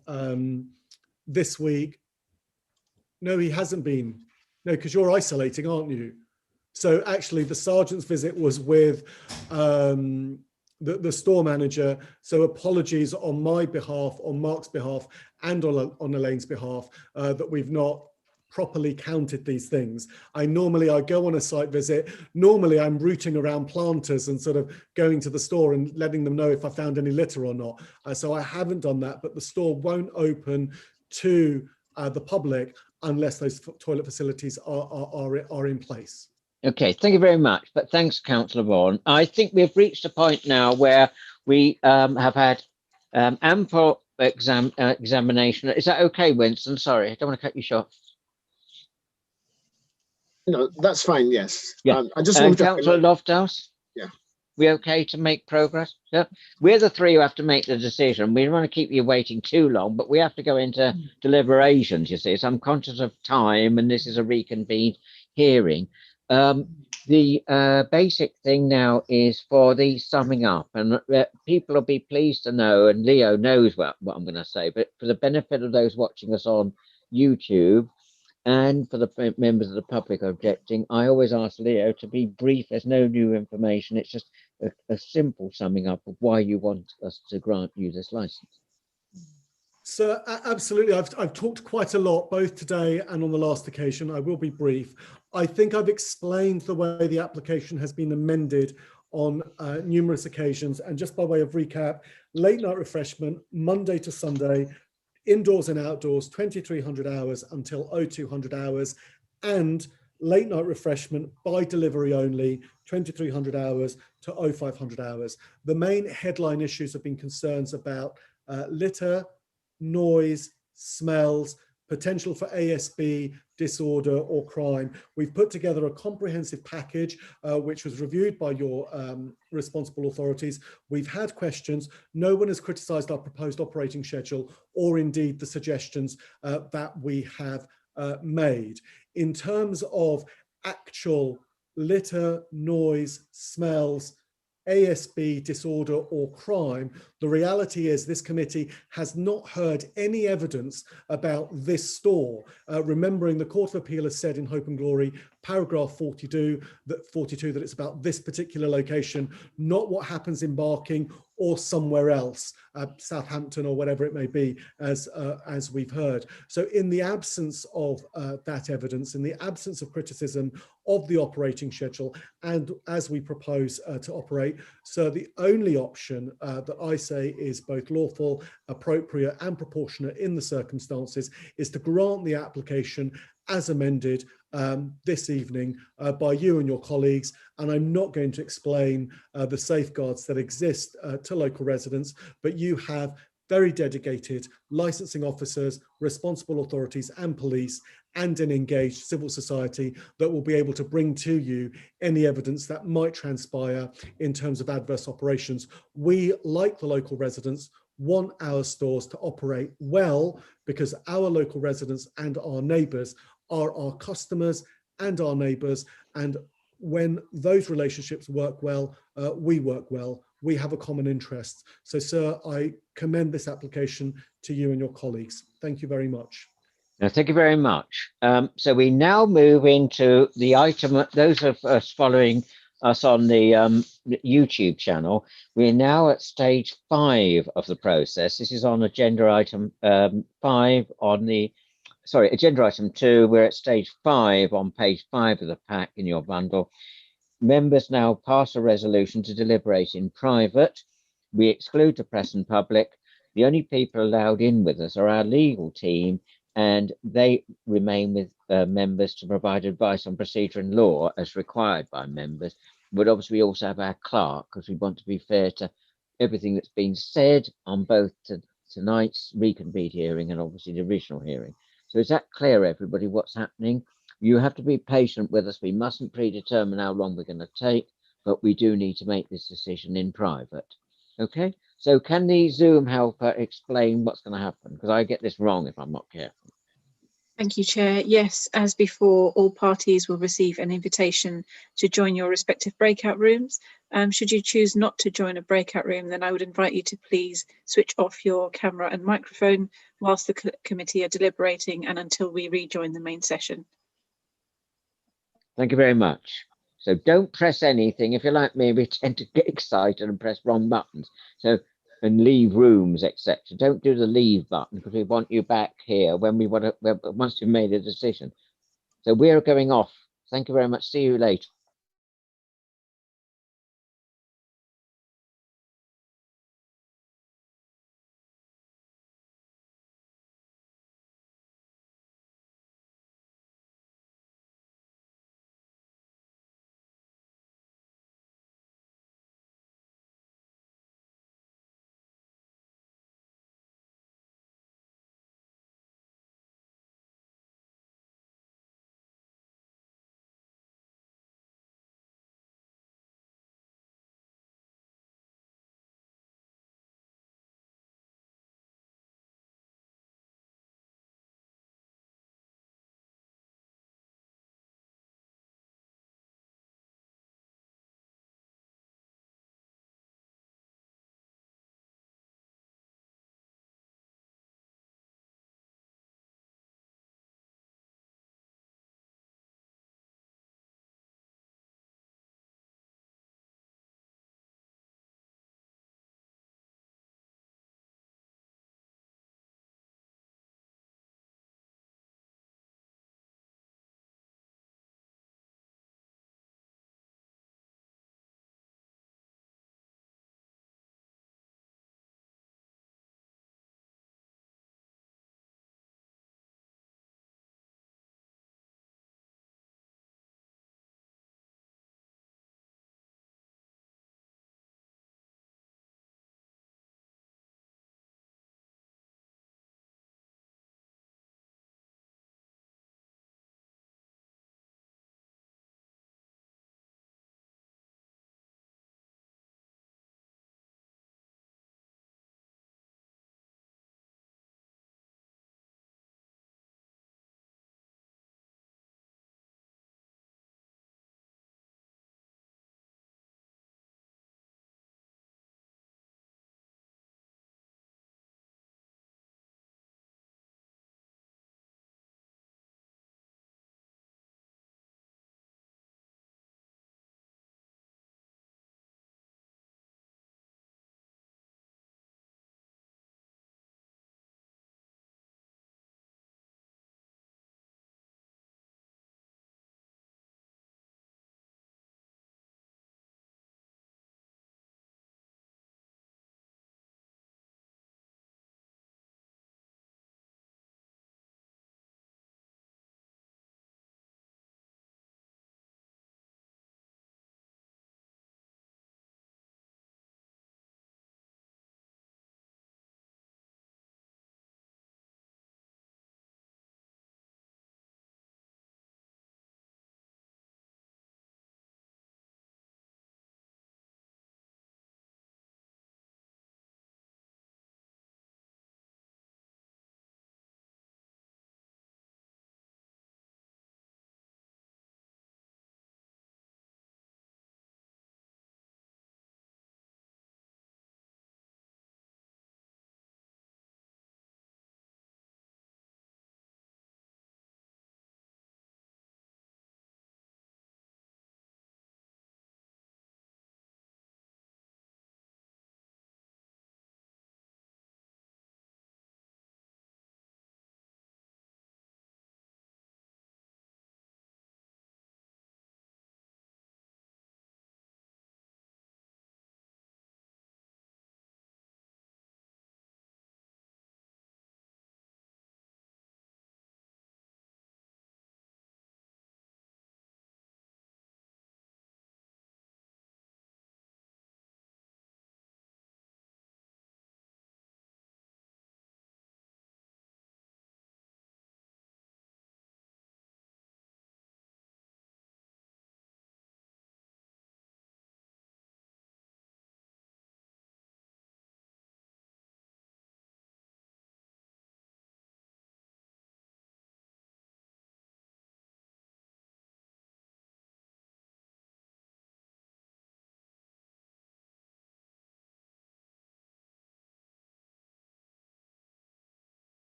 this week. No, he hasn't been. No, because you're isolating, aren't you? So actually the sergeant's visit was with the store manager. So apologies on my behalf, on Mark's behalf, and on Elaine's behalf, that we've not properly counted these things. I go on a site visit. Normally I'm rooting around planters and sort of going to the store and letting them know if I found any litter or not. So I haven't done that, but the store won't open to the public unless those toilet facilities are in place. Okay, thank you very much. But thanks, Councillor Vaughan. I think we've reached a point now where we have had ample examination. Is that okay, Winston? Sorry, I don't want to cut you short. No, that's fine. Yes. Yeah. I just want to. Councillor Lofthouse. Yeah. We okay to make progress? Yeah. We're the three who have to make the decision. We don't want to keep you waiting too long, but we have to go into deliberations, you see. So I'm conscious of time, and this is a reconvened hearing. The basic thing now is for the summing up, and people will be pleased to know, and Leo knows what I'm going to say, but for the benefit of those watching us on YouTube, and for the members of the public objecting, I always ask Leo to be brief. There's no new information. It's just a simple summing up of why you want us to grant you this license. So absolutely, I've talked quite a lot, both today and on the last occasion. I will be brief. I think I've explained the way the application has been amended on numerous occasions. And just by way of recap, late night refreshment, Monday to Sunday, indoors and outdoors, 2,300 hours until 0200 hours, and late night refreshment by delivery only, 2,300 hours to 0500 hours. The main headline issues have been concerns about litter, noise, smells, potential for ASB, disorder or crime. We've put together a comprehensive package which was reviewed by your responsible authorities. We've had questions. No one has criticised our proposed operating schedule or indeed the suggestions that we have made. In terms of actual litter, noise, smells, ASB, disorder or crime, the reality is this committee has not heard any evidence about this store. Remembering the Court of Appeal has said in Hope and Glory, paragraph 42, that it's about this particular location, not what happens in Barking or somewhere else, Southampton or whatever it may be, as we've heard. So in the absence of that evidence, in the absence of criticism of the operating schedule, and as we propose to operate, so the only option that I say is both lawful, appropriate and proportionate in the circumstances is to grant the application as amended this evening by you and your colleagues. And I'm not going to explain the safeguards that exist to local residents, but you have very dedicated licensing officers, responsible authorities and police, and an engaged civil society that will be able to bring to you any evidence that might transpire in terms of adverse operations. We, like the local residents, want our stores to operate well because our local residents and our neighbours are our customers and our neighbours, and when those relationships work well, we work well. We have a common interest. So, sir, I commend this application to you and your colleagues. Thank you very much. No, thank you very much. So we now move into the item, those of us following us on the YouTube channel, we're now at stage 5 of the process. This is on agenda item 5 on the, sorry, agenda item 2. We're at stage 5 on page 5 of the pack in your bundle. Members now pass a resolution to deliberate in private. We exclude the press and public. The only people allowed in with us are our legal team, and they remain with members to provide advice on procedure and law as required by members. But obviously we also have our clerk because we want to be fair to everything that's been said on both tonight's reconvened hearing and obviously the original hearing. So is that clear, everybody, what's happening? You have to be patient with us. We mustn't predetermine how long we're going to take, but we do need to make this decision in private. Okay, so can the Zoom helper explain what's going to happen? Because I get this wrong if I'm not careful. Thank you, Chair. Yes, as before, all parties will receive an invitation to join your respective breakout rooms. Should you choose not to join a breakout room, then I would invite you to please switch off your camera and microphone whilst the committee are deliberating and until we rejoin the main session. Thank you very much. So don't press anything. If you're like me, we tend to get excited and press wrong buttons. So, and leave rooms, etc. Don't do the leave button because we want you back here when we want to, once you've made a decision. So we're going off. Thank you very much. See you later.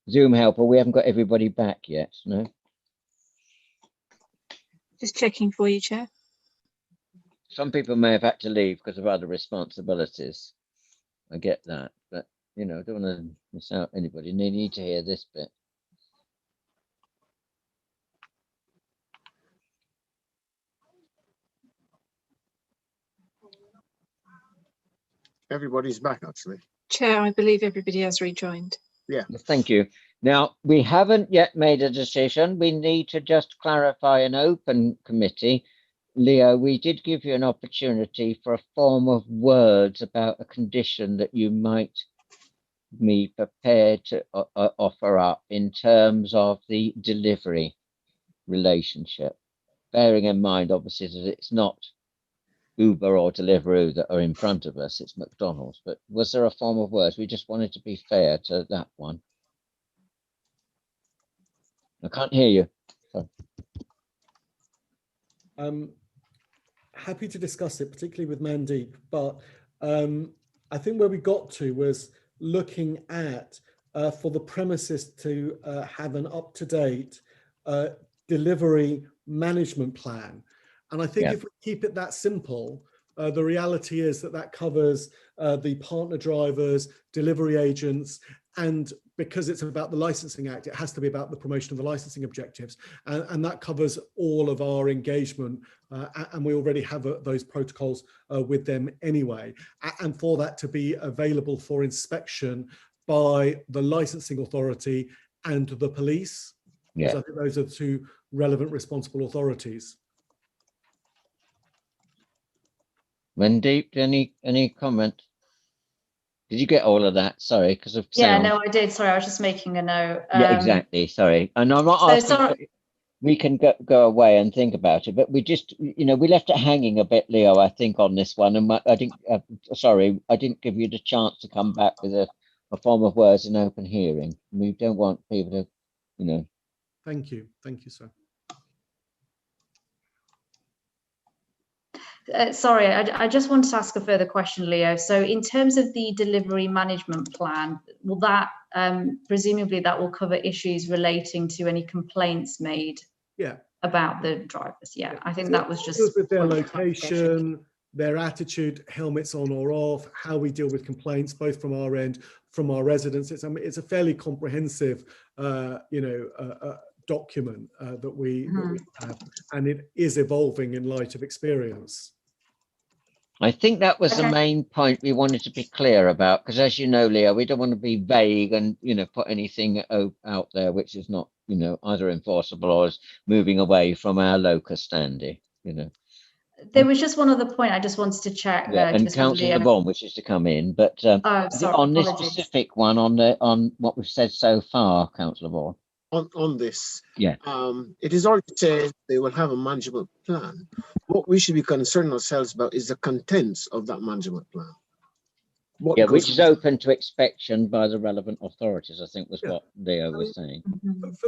Zoom helper, we haven't got everybody back yet, no? Just checking for you, Chair. Some people may have had to leave because of other responsibilities. I get that, but you know, I don't want to miss out anybody. They need to hear this bit. Everybody's back, actually. Chair, I believe everybody has rejoined. Yeah. Thank you. Now, we haven't yet made a decision. We need to just clarify an open committee. Leo, we did give you an opportunity for a form of words about a condition that you might be prepared to offer up in terms of the delivery relationship. Bearing in mind, obviously, that it's not Uber or Deliveroo that are in front of us, it's McDonald's. But was there a form of words? We just wanted to be fair to that one. I can't hear you. Sorry. Happy to discuss it, particularly with Mandeep, but I think where we got to was looking at for the premises to have an up-to-date delivery management plan. And I think if we keep it that simple, the reality is that that covers the partner drivers, delivery agents, and because it's about the Licensing Act, it has to be about the promotion of the licensing objectives. And that covers all of our engagement. And we already have those protocols with them anyway. And for that to be available for inspection by the licensing authority and the police. Yeah. So I think those are the two relevant responsible authorities. Mandeep, any comment? Did you get all of that? Sorry, because of sound. Yeah, no, I did. Sorry, I was just making a note. Yeah, exactly. Sorry. And I'm not asking, we can go away and think about it, but we just, you know, we left it hanging a bit, Leo, I think, on this one. And I didn't, sorry, I didn't give you the chance to come back with a form of words in open hearing. We don't want people to, you know. Thank you, sir. Sorry, I just wanted to ask a further question, Leo. So in terms of the delivery management plan, will that, presumably that will cover issues relating to any complaints made about the drivers? Yeah, I think that was just with their location, their attitude, helmets on or off, how we deal with complaints, both from our end, from our residents. It's a fairly comprehensive, document that we have, and it is evolving in light of experience. I think that was the main point we wanted to be clear about, because as you know, Leo, we don't want to be vague and, you know, put anything out there which is not, you know, either enforceable or is moving away from our locus standi, you know. There was just one other point I just wanted to check. Yeah, and Councillor Vaughan wishes to come in, but sorry, on this apologies. specific one, on what we've said so far, Councillor Vaughan. On this, yeah, it is already said they will have a management plan. What we should be concerned ourselves about is the contents of that management plan. Which is open to inspection by the relevant authorities, I think was what Leo was saying.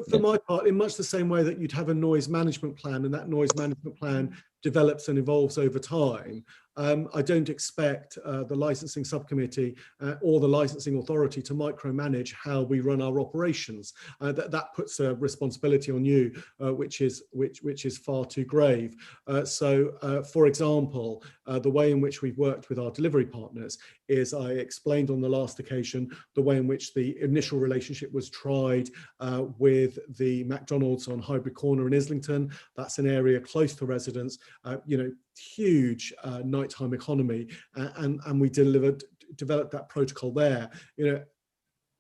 For my part, in much the same way that you'd have a noise management plan, and that noise management plan develops and evolves over time, I don't expect the licensing subcommittee or the licensing authority to micromanage how we run our operations. That puts a responsibility on you, which is far too grave. For example, the way in which we've worked with our delivery partners is, I explained on the last occasion, the way in which the initial relationship was tried with the McDonald's on Highbury Corner in Islington. That's an area close to residents, huge nighttime economy, and we developed that protocol there.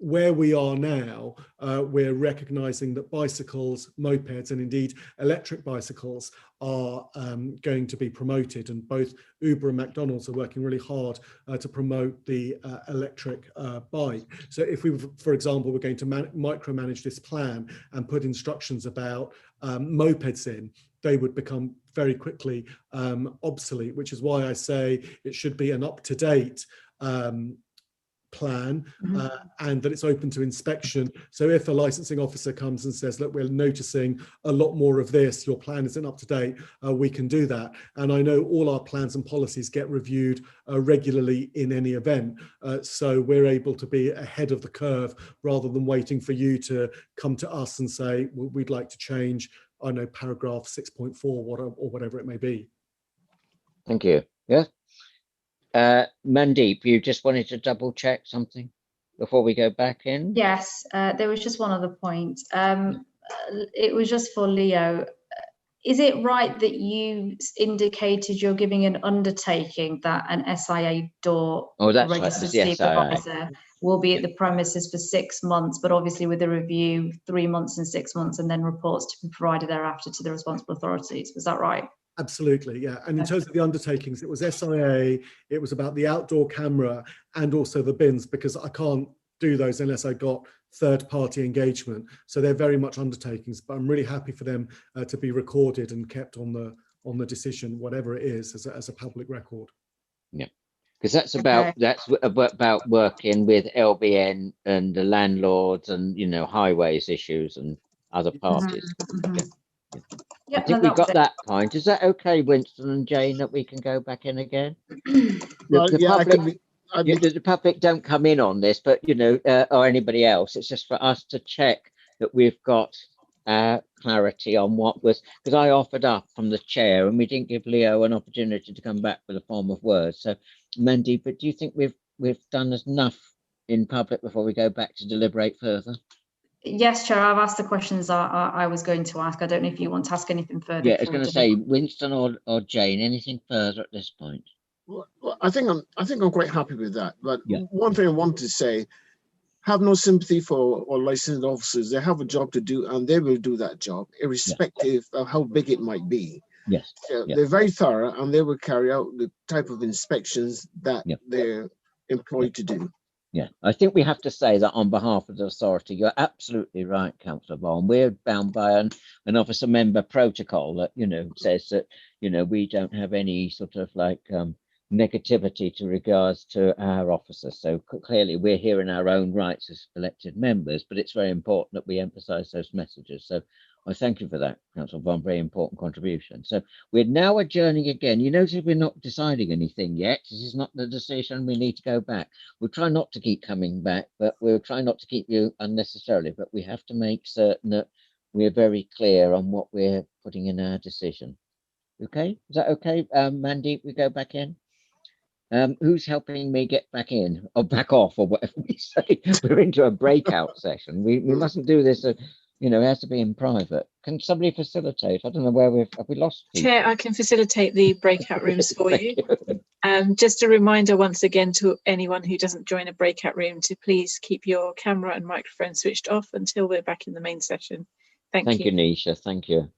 Where we are now, we're recognizing that bicycles, mopeds, and indeed electric bicycles are going to be promoted, and both Uber and McDonald's are working really hard to promote the electric bike. So if we, for example, we're going to micromanage this plan and put instructions about mopeds in, they would become very quickly obsolete, which is why I say it should be an up-to-date plan, and that it's open to inspection. So if a licensing officer comes and says, look, we're noticing a lot more of this, your plan isn't up to date, we can do that. And I know all our plans and policies get reviewed regularly in any event. So we're able to be ahead of the curve rather than waiting for you to come to us and say, well, we'd like to change, I know, paragraph 6.4 or whatever it may be. Thank you. Yeah. Mandeep, you just wanted to double check something before we go back in? Yes, there was just one other point. It was just for Leo. Is it right that you indicated you're giving an undertaking that an SIA door registered supervisor will be at the premises for 6 months, but obviously with a review 3 months and 6 months, and then reports to be provided thereafter to the responsible authorities? Was that right? Absolutely, yeah. And in terms of the undertakings, it was SIA, it was about the outdoor camera and also the bins, because I can't do those unless I got third-party engagement. So they're very much undertakings, but I'm really happy for them to be recorded and kept on the decision, whatever it is, as a public record. Yeah, because that's about working with LBN and the landlords and, you know, highways issues and other parties. I think we got that point. Is that okay, Winston and Jane, that we can go back in again? The public don't come in on this, but, you know, or anybody else. It's just for us to check that we've got clarity on what was, because I offered up from the chair and we didn't give Leo an opportunity to come back with a form of words. So, Mandy, but do you think we've done enough in public before we go back to deliberate further? Yes, Chair, I've asked the questions I was going to ask. I don't know if you want to ask anything further. Yeah, I was going to say, Winston or Jane, anything further at this point? Well, I think I'm quite happy with that. But one thing I want to say, have no sympathy for our licensed officers. They have a job to do, and they will do that job, irrespective of how big it might be. Yes. They're very thorough, and they will carry out the type of inspections that they're employed to do. Yeah, I think we have to say that on behalf of the authority. You're absolutely right, Councillor Vaughan. We're bound by an officer member protocol that, you know, says that, you know, we don't have any sort of like negativity to regards to our officers. So clearly we're here in our own rights as elected members, but it's very important that we emphasise those messages. So I thank you for that, Councillor Vaughan, very important contribution. So we're now adjourning again. You notice we're not deciding anything yet. This is not the decision. We need to go back. We'll try not to keep coming back, but we'll try not to keep you unnecessarily, but we have to make certain that we're very clear on what we're putting in our decision. Okay, is that okay? Mandy, we go back in? Who's helping me get back in or back off or whatever we say? We're into a breakout session. We mustn't do this, you know, it has to be in private. Can somebody facilitate? I don't know where have we lost people? Chair, I can facilitate the breakout rooms for you. Just a reminder once again to anyone who doesn't join a breakout room to please keep your camera and microphone switched off until we're back in the main session. Thank you. Thank you, Nisha. Thank you.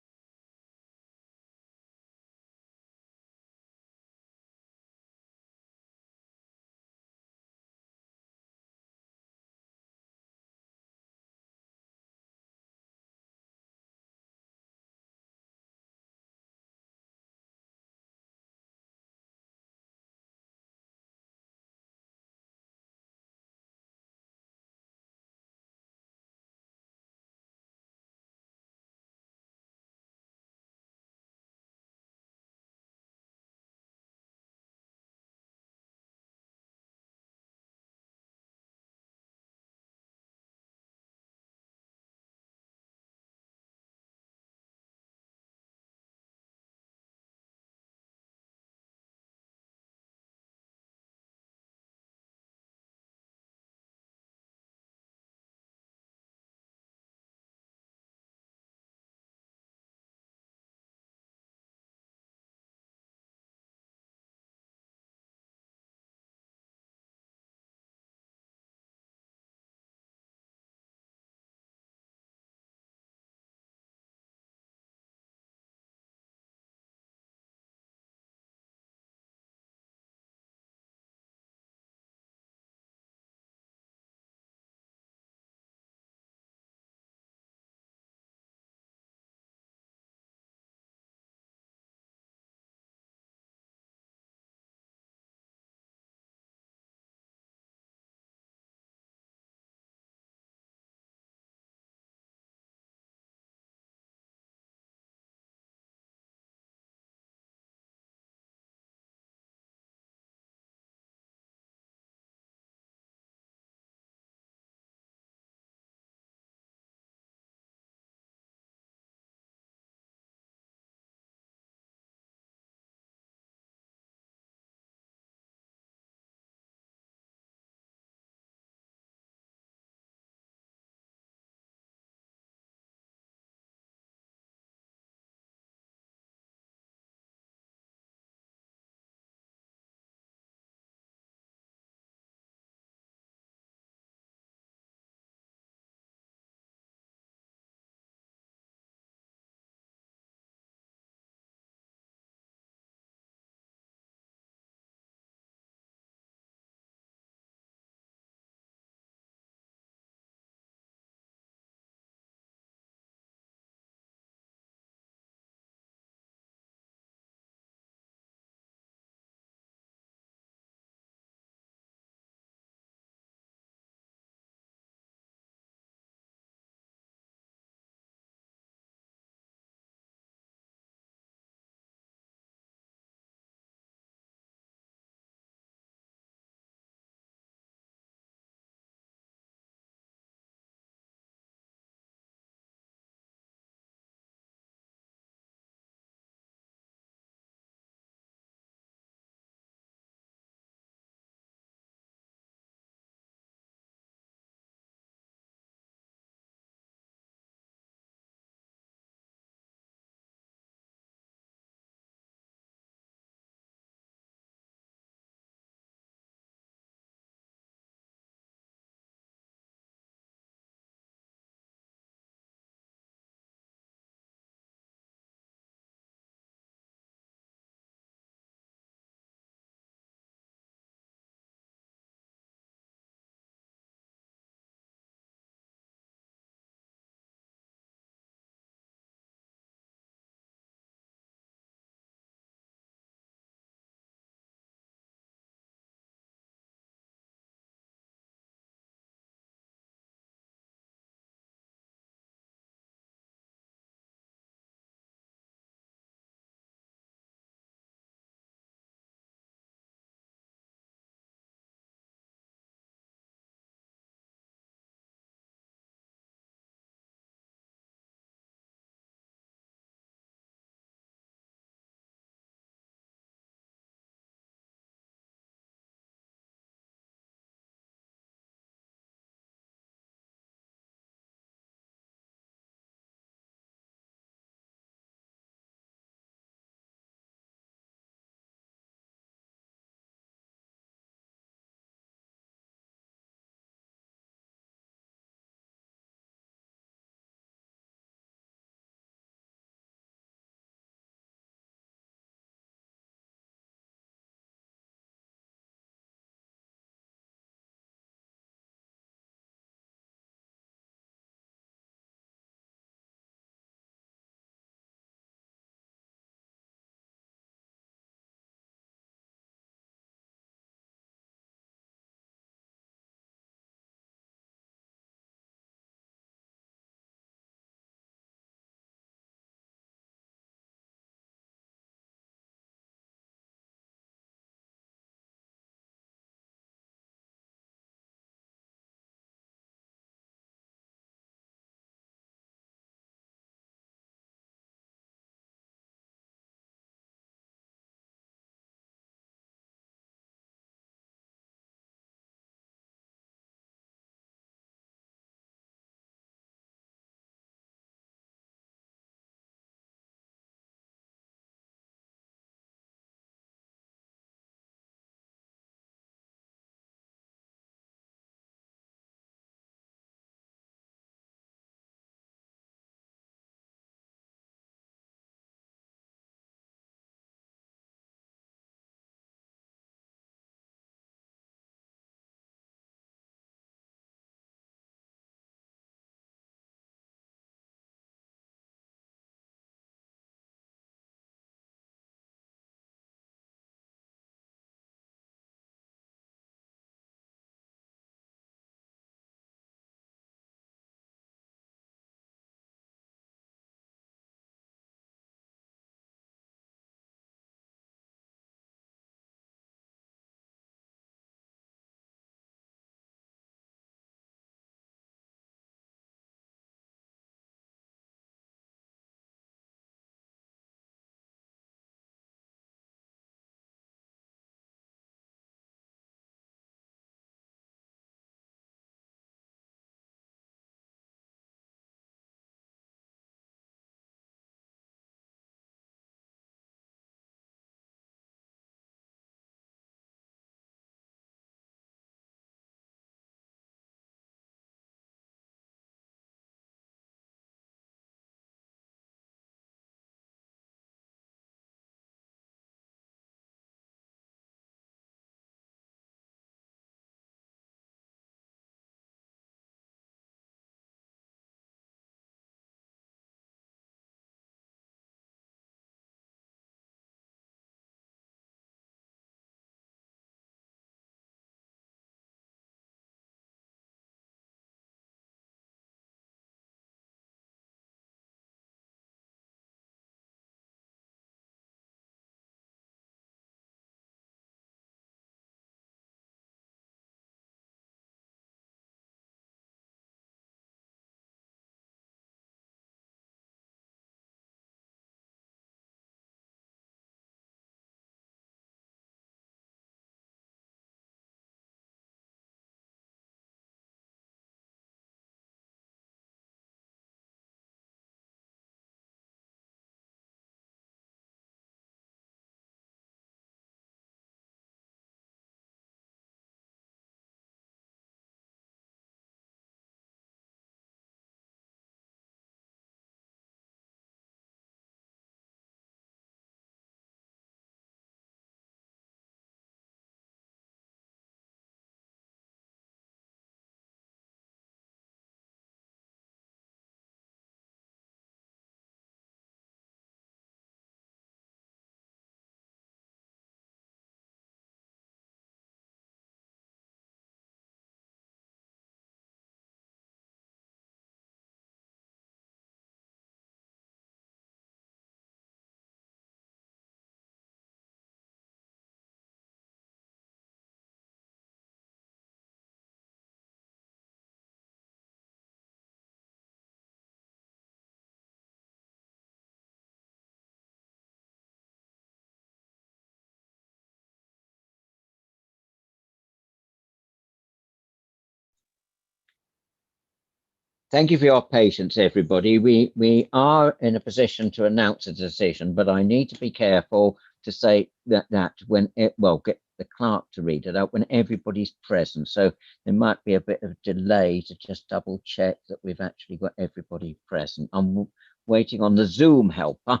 Thank you for your patience, everybody. We are in a position to announce a decision, but I need to be careful to say that when it, well, get the clerk to read it out when everybody's present. So there might be a bit of delay to just double check that we've actually got everybody present. I'm waiting on the Zoom helper.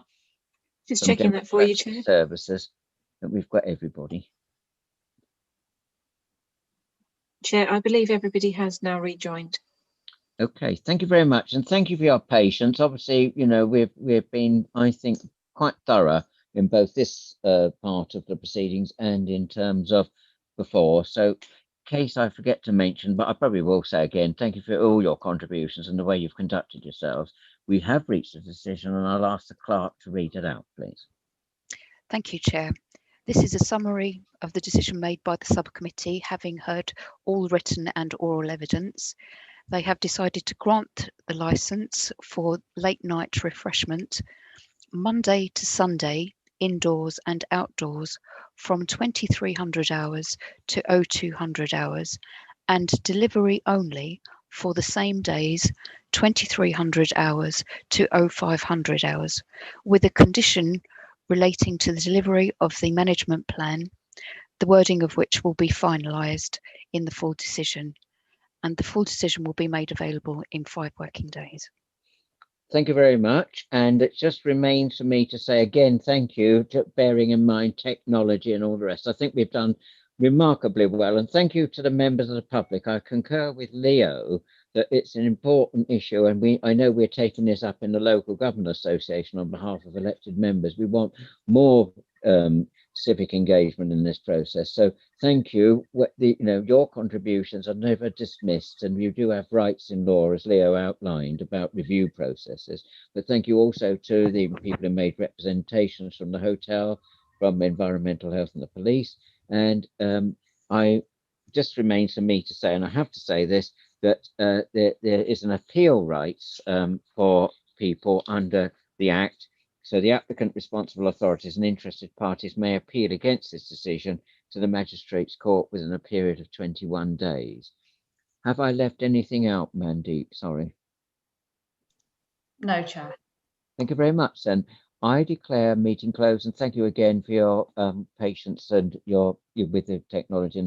Just checking that for you, Chair. Services, that we've got everybody. Chair, I believe everybody has now rejoined. Okay, thank you very much, and thank you for your patience. Obviously, you know, we've been, I think, quite thorough in both this part of the proceedings and in terms of before. So, in case I forget to mention, but I probably will say again, thank you for all your contributions and the way you've conducted yourselves. We have reached a decision, and I'll ask the clerk to read it out, please. Thank you, Chair. This is a summary of the decision made by the subcommittee, having heard all written and oral evidence. They have decided to grant the licence for late night refreshment Monday to Sunday, indoors and outdoors, from 2300 hours to 0200 hours, and delivery only for the same days, 2300 hours to 0500 hours, with a condition relating to the delivery of the management plan, the wording of which will be finalised in the full decision. And the full decision will be made available in 5 working days. Thank you very much. And it just remains for me to say again, thank you, to bearing in mind technology and all the rest. I think we've done remarkably well. And thank you to the members of the public. I concur with Leo that it's an important issue. And I know we're taking this up in the local government association on behalf of elected members. We want more civic engagement in this process. So thank you. Your contributions are never dismissed, and you do have rights in law, as Leo outlined, about review processes. But thank you also to the people who made representations from the hotel, from environmental health and the police. And I just remains for me to say, and I have to say this, that there is an appeal rights for people under the Act. So the applicant, responsible authorities and interested parties may appeal against this decision to the Magistrates' Court within a period of 21 days. Have I left anything out, Mandeep? Sorry. No, Chair. Thank you very much. Then I declare meeting closed, and thank you again for your patience and with the technology and the